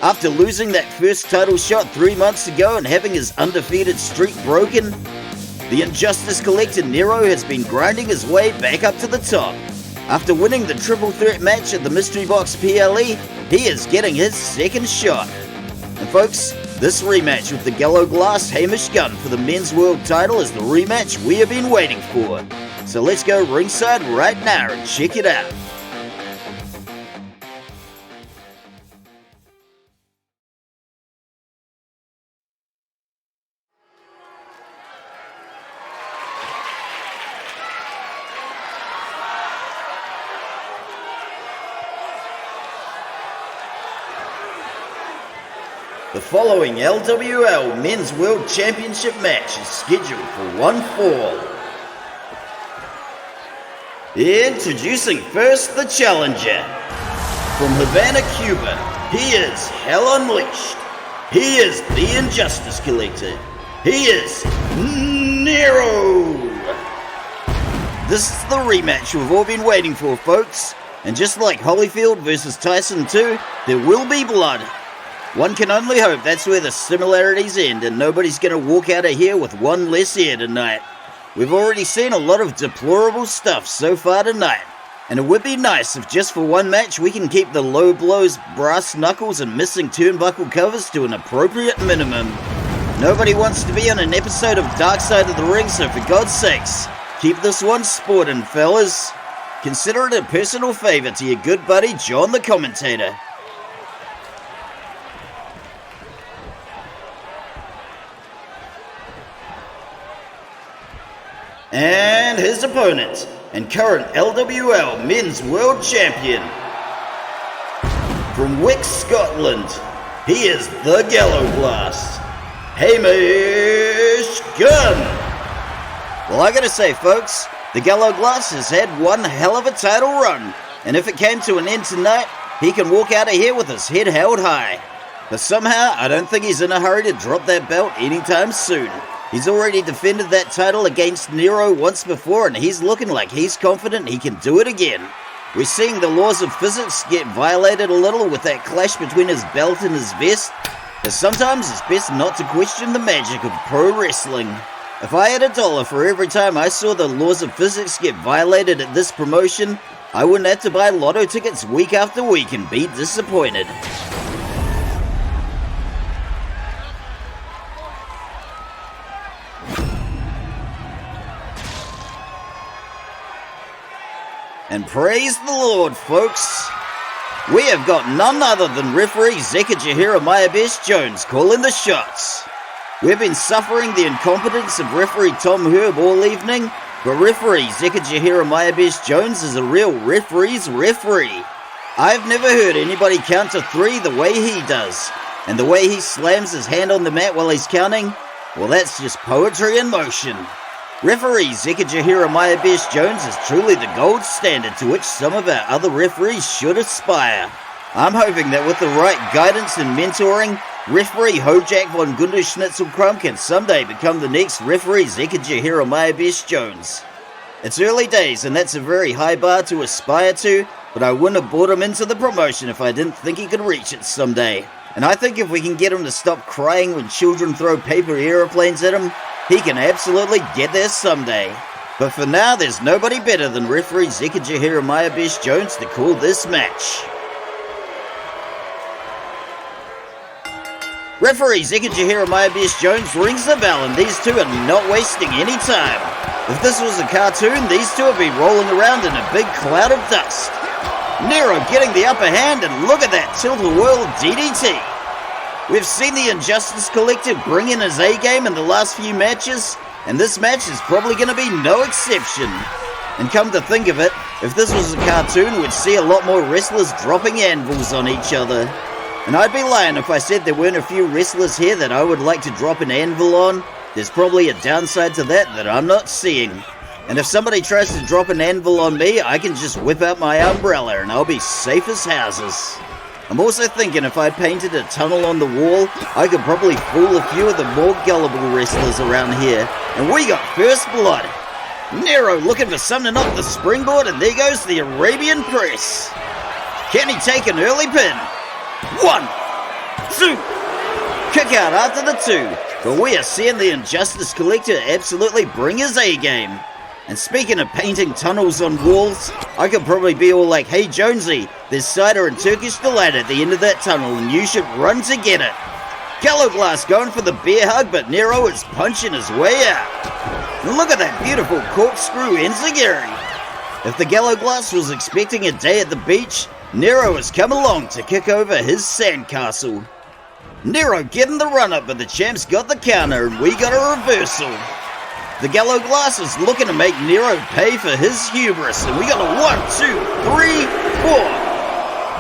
After losing that first title shot 3 months ago and having his undefeated streak broken, the Injustice Collector Nero has been grinding his way back up to the top. After winning the triple threat match at the Mystery Box PLE, he is getting his second shot. And folks, this rematch with the Gallo Glass Hamish Gunn for the men's world title is the rematch we have been waiting for. So let's go ringside right now and check it out. The following LWL Men's World Championship match is scheduled for one fall. Introducing first the challenger. From Havana, Cuba, he is Hell Unleashed. He is the Injustice Collector. He is Nero. This is the rematch we've all been waiting for, folks. And just like Holyfield versus Tyson 2, there will be blood. One can only hope that's where the similarities end and nobody's going to walk out of here with one less ear tonight. We've already seen a lot of deplorable stuff so far tonight, and it would be nice if just for one match we can keep the low blows, brass knuckles and missing turnbuckle covers to an appropriate minimum. Nobody wants to be on an episode of Dark Side of the Ring, so for God's sakes, keep this one sporting, fellas. Consider it a personal favor to your good buddy John the commentator. And his opponent, and current LWL Men's World Champion, From Wick, Scotland, he is the Gallow Blast, Hamish Gunn. Well, I gotta say, folks, the Gallow Blast has had one hell of a title run, and if it came to an end tonight, he can walk out of here with his head held high. But somehow, I don't think he's in a hurry to drop that belt anytime soon. He's already defended that title against Nero once before, and he's looking like he's confident he can do it again. We're seeing the laws of physics get violated a little with that clash between his belt and his vest, but sometimes it's best not to question the magic of pro wrestling. If I had $1 for every time I saw the laws of physics get violated at this promotion, I wouldn't have to buy lotto tickets week after week and be disappointed. And praise the Lord, folks. We have got none other than referee Zekajahira Mayabesh Jones calling the shots. We've been suffering the incompetence of referee Tom Herb all evening, but referee Zekajahira Mayabesh Jones is a real referee's referee. I've never heard anybody count to 3 the way he does, and the way he slams his hand on the mat while he's counting, well, that's just poetry in motion. Referee Zekajahira Mayabesh Jones is truly the gold standard to which some of our other referees should aspire. I'm hoping that with the right guidance and mentoring, referee Hojak von Gunderschnitzelkrum can someday become the next referee Zekajahira Mayabesh Jones. It's early days and that's a very high bar to aspire to, but I wouldn't have brought him into the promotion if I didn't think he could reach it someday. And I think if we can get him to stop crying when children throw paper aeroplanes at him, he can absolutely get there someday. But for now, there's nobody better than referee Zekajahira Mayabesh Jones to call this match. Referee Zekajahira Mayabesh Jones rings the bell, and these two are not wasting any time. If this was a cartoon, these two would be rolling around in a big cloud of dust. Nero getting the upper hand, and look at that tilt-a-whirl DDT. We've seen the Injustice Collective bring in his A-game in the last few matches, and this match is probably going to be no exception. And come to think of it, if this was a cartoon, we'd see a lot more wrestlers dropping anvils on each other. And I'd be lying if I said there weren't a few wrestlers here that I would like to drop an anvil on. There's probably a downside to that I'm not seeing. And if somebody tries to drop an anvil on me, I can just whip out my umbrella and I'll be safe as houses. I'm also thinking if I painted a tunnel on the wall, I could probably fool a few of the more gullible wrestlers around here. And we got first blood. Nero looking for something off the springboard, and there goes the Arabian Press. Can he take an early pin? 1, 2. Kick out after the 2. But we are seeing the Injustice Collector absolutely bring his A-game. And speaking of painting tunnels on walls, I could probably be all like, hey Jonesy, there's cider and Turkish delight at the end of that tunnel and you should run to get it. Gallow Glass going for the bear hug, but Nero is punching his way out. And look at that beautiful corkscrew enziguri. If the Gallow Glass was expecting a day at the beach, Nero has come along to kick over his sandcastle. Nero getting the run up, but the champ's got the counter and we got a reversal. The Gallow Glass is looking to make Nero pay for his hubris, and we got a 1, 2, 3, 4,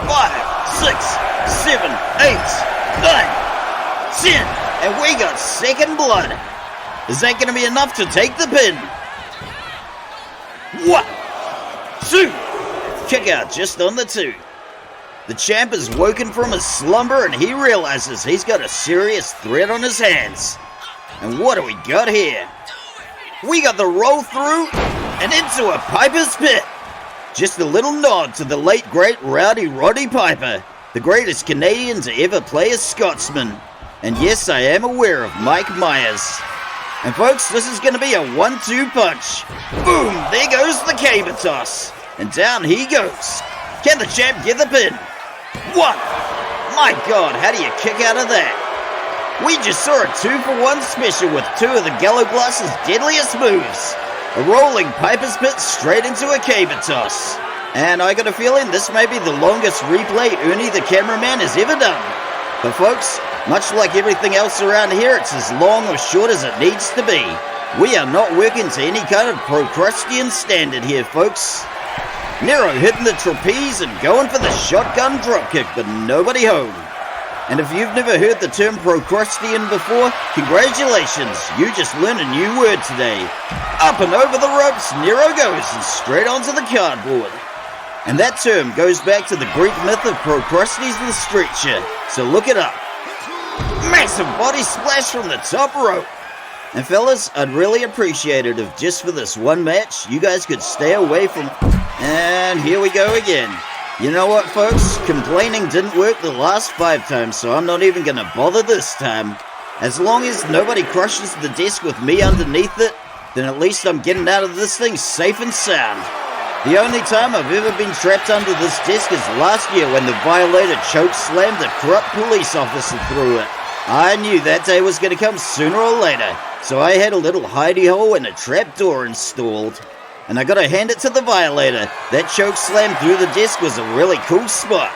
5, 6, 7, 8, 9, 10, and we got second blood. Is that going to be enough to take the pin? 1, 2, kick out just on the 2. The champ is woken from his slumber and he realizes he's got a serious threat on his hands. And what do we got here? We got the roll through and into a Piper's Pit. Just a little nod to the late great Rowdy Roddy Piper, the greatest Canadian to ever play a Scotsman. And yes, I am aware of Mike Myers. And folks, this is going to be a 1-2 punch. Boom, there goes the caber toss. And down he goes. Can the champ get the pin? 1. My God, how do you kick out of that? We just saw a 2-for-1 special with 2 of the Gallow Glass's deadliest moves. A rolling Piper's Pit straight into a caber toss. And I got a feeling this may be the longest replay Ernie the cameraman has ever done. But folks, much like everything else around here, it's as long or short as it needs to be. We are not working to any kind of Procrustean standard here, folks. Nero hitting the trapeze and going for the shotgun dropkick, but nobody home. And if you've never heard the term procrustian before, congratulations, you just learned a new word today. Up and over the ropes, Nero goes and straight onto the cardboard. And that term goes back to the Greek myth of Procrustes the Stretcher, so look it up. Massive body splash from the top rope. And fellas, I'd really appreciate it if just for this one match, you guys could stay away from... And here we go again. You know what, folks? Complaining didn't work the last 5 times, so I'm not even gonna bother this time. As long as nobody crushes the desk with me underneath it, then at least I'm getting out of this thing safe and sound. The only time I've ever been trapped under this desk is last year when the violator choke slammed a corrupt police officer through it. I knew that day was going to come sooner or later, so I had a little hidey hole and a trapdoor installed. And I gotta hand it to the violator, that choke slam through the desk was a really cool spot.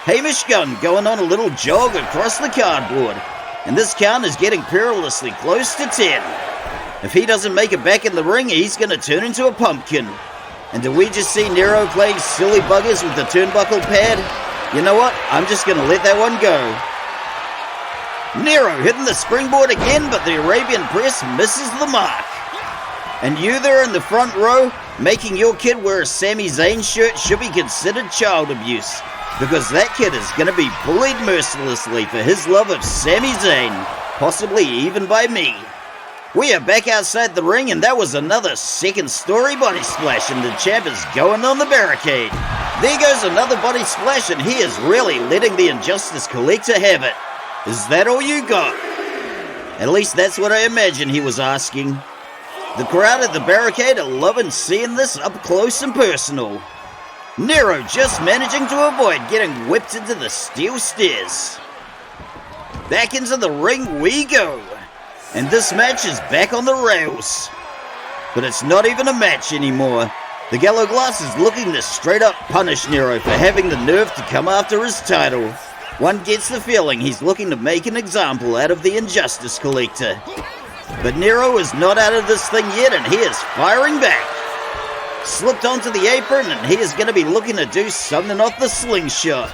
Hamish Gunn going on a little jog across the cardboard, and this count is getting perilously close to 10. If he doesn't make it back in the ring, he's gonna turn into a pumpkin. And do we just see Nero playing silly buggers with the turnbuckle pad? You know what? I'm just gonna let that one go. Nero hitting the springboard again, but the Arabian press misses the mark. And you there in the front row, making your kid wear a Sami Zayn shirt should be considered child abuse, because that kid is gonna be bullied mercilessly for his love of Sami Zayn, possibly even by me. We are back outside the ring, and that was another second story body splash, and the champ is going on the barricade. There goes another body splash, and he is really letting the Injustice Collector have it. Is that all you got? At least that's what I imagine he was asking. The crowd at the barricade are loving seeing this up close and personal. Nero just managing to avoid getting whipped into the steel stairs. Back into the ring we go. And this match is back on the rails. But it's not even a match anymore. The Gallo Glass is looking to straight up punish Nero for having the nerve to come after his title. One gets the feeling he's looking to make an example out of the Injustice Collector. But Nero is not out of this thing yet, and he is firing back. Slipped onto the apron, and he is going to be looking to do something off the slingshot.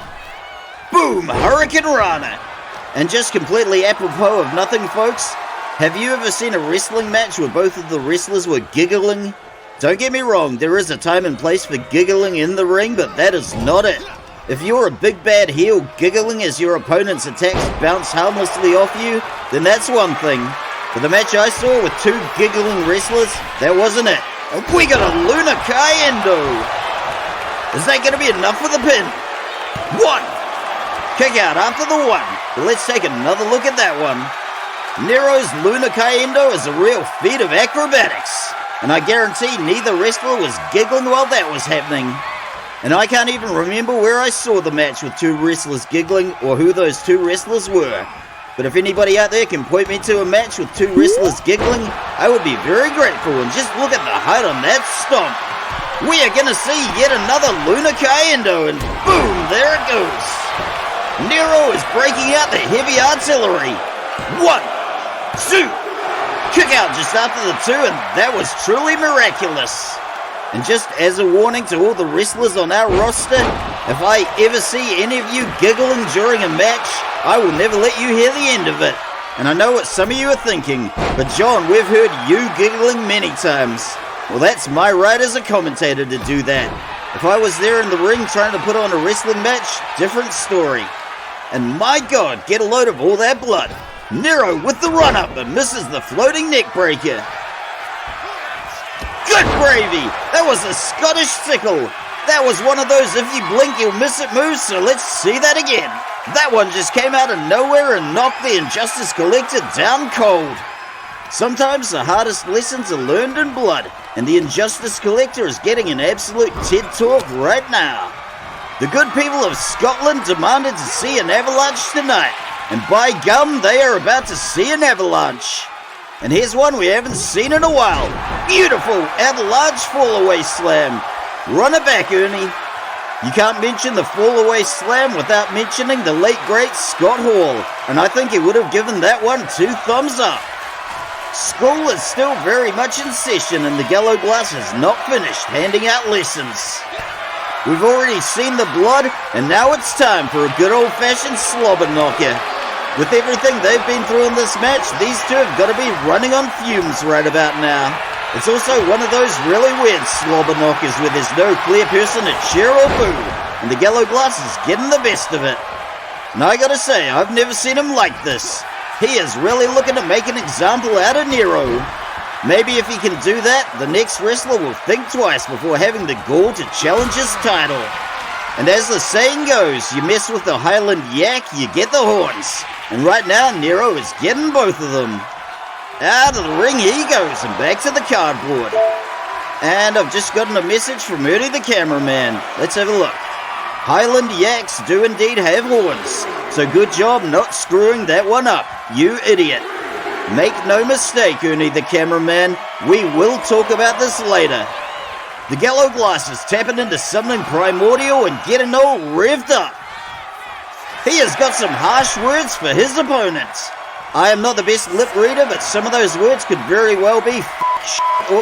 Boom! Hurricane Rana! And just completely apropos of nothing, folks, have you ever seen a wrestling match where both of the wrestlers were giggling? Don't get me wrong, there is a time and place for giggling in the ring, but that is not it. If you're a big bad heel giggling as your opponent's attacks bounce harmlessly off you, then that's one thing. But the match I saw with 2 giggling wrestlers, that wasn't it. And we got a Luna Cayendo. Is that going to be enough for the pin? 1. Kick out after the 1. But let's take another look at that one. Nero's Luna Cayendo is a real feat of acrobatics. And I guarantee neither wrestler was giggling while that was happening. And I can't even remember where I saw the match with 2 wrestlers giggling or who those 2 wrestlers were. But if anybody out there can point me to a match with 2 wrestlers giggling, I would be very grateful. And just look at the height on that stomp. We are going to see yet another Luna Cayendo, and boom, there it goes. Nero is breaking out the heavy artillery. 1, 2. Kick out just after the 2, and that was truly miraculous. And just as a warning to all the wrestlers on our roster, if I ever see any of you giggling during a match, I will never let you hear the end of it. And I know what some of you are thinking, but John, we've heard you giggling many times. Well, that's my right as a commentator to do that. If I was there in the ring trying to put on a wrestling match, different story. And my God, get a load of all that blood. Nero with the run-up and misses the floating neck breaker. Good gravy! That was a Scottish sickle. That was one of those if you blink you'll miss it moves, so let's see that again. That one just came out of nowhere and knocked the Injustice Collector down cold. Sometimes the hardest lessons are learned in blood, and the Injustice Collector is getting an absolute TED Talk right now. The good people of Scotland demanded to see an avalanche tonight, and by gum, they are about to see an avalanche. And here's one we haven't seen in a while. Beautiful avalanche fall-away slam. Run it back, Ernie. You can't mention the fall-away slam without mentioning the late great Scott Hall, and I think he would have given that one 2 thumbs up. School is still very much in session, and the Gallo Glass is not finished handing out lessons. We've already seen the blood, and now it's time for a good old-fashioned slobber knocker. With everything they've been through in this match, these two have got to be running on fumes right about now. It's also one of those really weird slobber knockers where there's no clear person to cheer or boo, and the yellow glass is getting the best of it. And I gotta say, I've never seen him like this. He is really looking to make an example out of Nero. Maybe if he can do that, the next wrestler will think twice before having the gall to challenge his title. And as the saying goes, you mess with the Highland yak, you get the horns. And right now, Nero is getting both of them. Out of the ring he goes, and back to the cardboard. And I've just gotten a message from Ernie the cameraman. Let's have a look. Highland yaks do indeed have horns, so good job not screwing that one up, you idiot. Make no mistake, Ernie the cameraman, we will talk about this later. The yellow glass is tapping into something primordial and getting all revved up. He has got some harsh words for his opponent. I am not the best lip reader, but some of those words could very well be shit or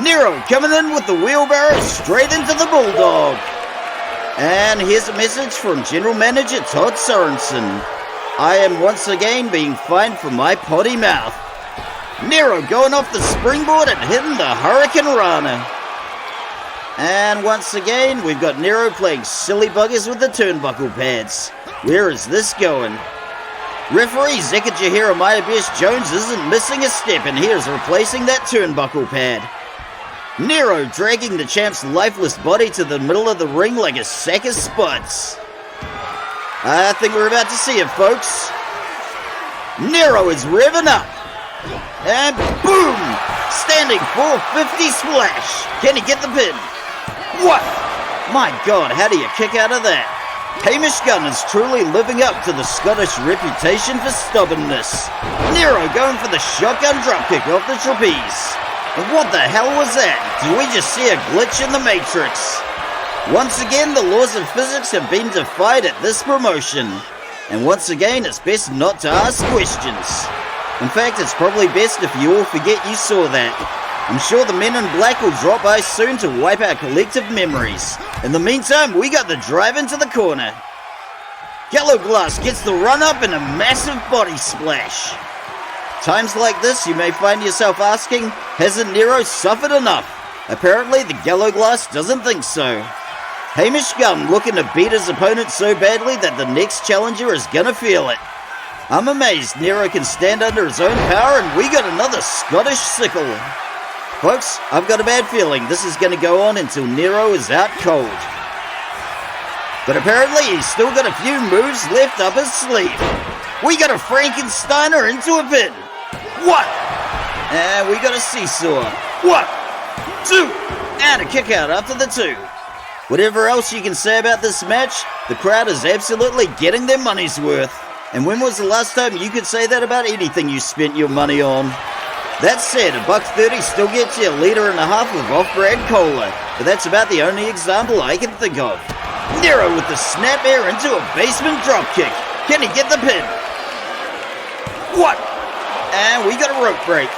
Nero coming in with the wheelbarrow straight into the bulldog. And here's a message from General Manager Todd Sorensen. I am once again being fined for my potty mouth. Nero going off the springboard and hitting the Hurricane Rana. And once again, we've got Nero playing silly buggers with the turnbuckle pads. Where is this going? Referee Zekajahira Mayabesh Jones isn't missing a step, and he is replacing that turnbuckle pad. Nero dragging the champ's lifeless body to the middle of the ring like a sack of spuds. I think we're about to see it, folks. Nero is revving up. And boom! Standing 450 splash. Can he get the pin? What? My God, how do you kick out of that? Hamish Gunn is truly living up to the Scottish reputation for stubbornness. Nero going for the shotgun dropkick off the trapeze. And what the hell was that? Did we just see a glitch in the Matrix? Once again, the laws of physics have been defied at this promotion. And once again, it's best not to ask questions. In fact, it's probably best if you all forget you saw that. I'm sure the men in black will drop by soon to wipe our collective memories. In the meantime, we got the drive into the corner. Yellow Glass gets the run up and a massive body splash. Times like this, you may find yourself asking, hasn't Nero suffered enough? Apparently, the Yellow Glass doesn't think so. Hamish Gunn looking to beat his opponent so badly that the next challenger is gonna feel it. I'm amazed Nero can stand under his own power, and we got another Scottish sickle. Folks, I've got a bad feeling this is gonna go on until Nero is out cold. But apparently he's still got a few moves left up his sleeve. We got a Frankensteiner into a pin. What? And we got a seesaw. 1, 2, and a kick out after the 2. Whatever else you can say about this match, the crowd is absolutely getting their money's worth. And when was the last time you could say that about anything you spent your money on? That said, $1.30 still gets you a liter and a half of off-brand cola, but that's about the only example I can think of. Nero with the snap air into a basement dropkick. Can he get the pin? What? And we got a rope break.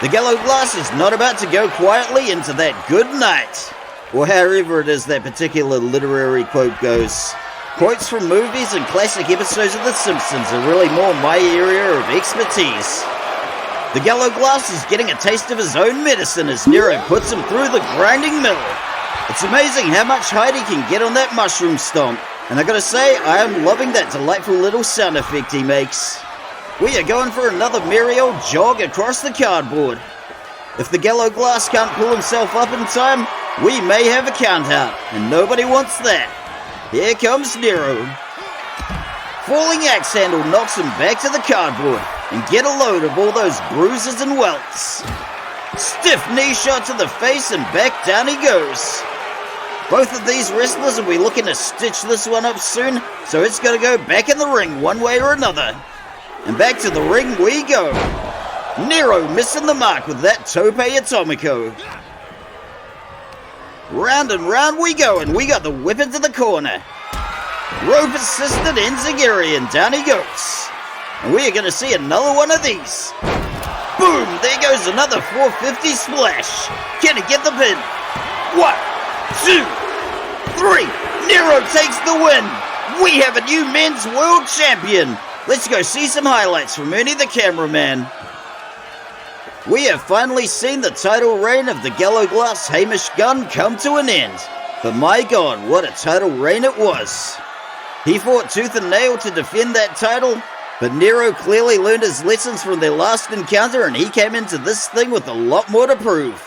The Yellow Glass is not about to go quietly into that good night. Or however it is that particular literary quote goes. Quotes from movies and classic episodes of The Simpsons are really more my area of expertise. The Yellow Glass is getting a taste of his own medicine as Nero puts him through the grinding mill. It's amazing how much height he can get on that mushroom stomp. And I gotta say, I am loving that delightful little sound effect he makes. We are going for another merry old jog across the cardboard. If the Yellow Glass can't pull himself up in time, we may have a count out, and nobody wants that. Here comes Nero. Falling axe handle knocks him back to the cardboard, and get a load of all those bruises and welts. Stiff knee shot to the face, and back down he goes. Both of these wrestlers will be looking to stitch this one up soon, so it's going to go back in the ring one way or another. And back to the ring we go. Nero missing the mark with that tope atomico. Round and round we go, and we got the whip into the corner. Rope assisted enziguri, and down he goes. And we are going to see another one of these. Boom! There goes another 450 splash. Can he get the pin? 1, 2, 3. Nero takes the win. We have a new men's world champion. Let's go see some highlights from Ernie the cameraman. We have finally seen the title reign of the Gallo Glass Hamish Gunn come to an end. But my god, what a title reign it was. He fought tooth and nail to defend that title, but Nero clearly learned his lessons from their last encounter and he came into this thing with a lot more to prove.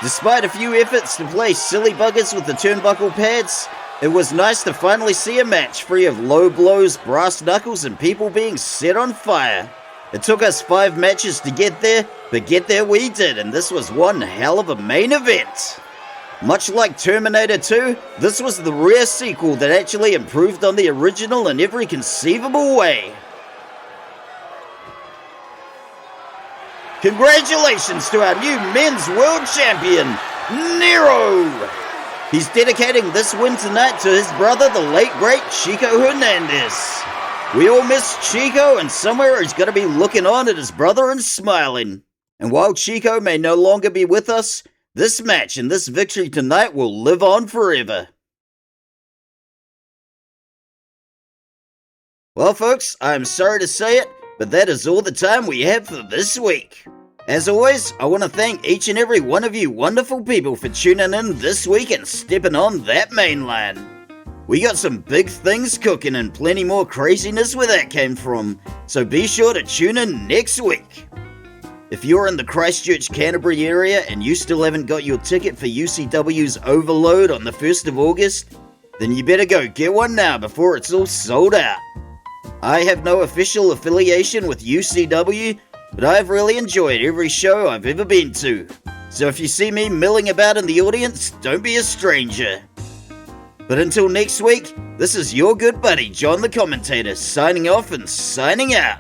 Despite a few efforts to play silly buggers with the turnbuckle pads, it was nice to finally see a match free of low blows, brass knuckles, and people being set on fire. It took us 5 matches to get there, but get there we did, and this was one hell of a main event. Much like Terminator 2, this was the rare sequel that actually improved on the original in every conceivable way. Congratulations to our new men's world champion, Nero! He's dedicating this win tonight to his brother, the late great Chico Hernandez. We all miss Chico, and somewhere he's going to be looking on at his brother and smiling. And while Chico may no longer be with us, this match and this victory tonight will live on forever. Well folks, I'm sorry to say it, but that is all the time we have for this week. As always, I want to thank each and every one of you wonderful people for tuning in this week and stepping on that main line. We got some big things cooking and plenty more craziness where that came from, so be sure to tune in next week. If you're in the Christchurch, Canterbury area and you still haven't got your ticket for UCW's Overload on the 1st of August, then you better go get one now before it's all sold out. I have no official affiliation with UCW, but I've really enjoyed every show I've ever been to. So if you see me milling about in the audience, don't be a stranger. But until next week, this is your good buddy John the Commentator signing off and signing out.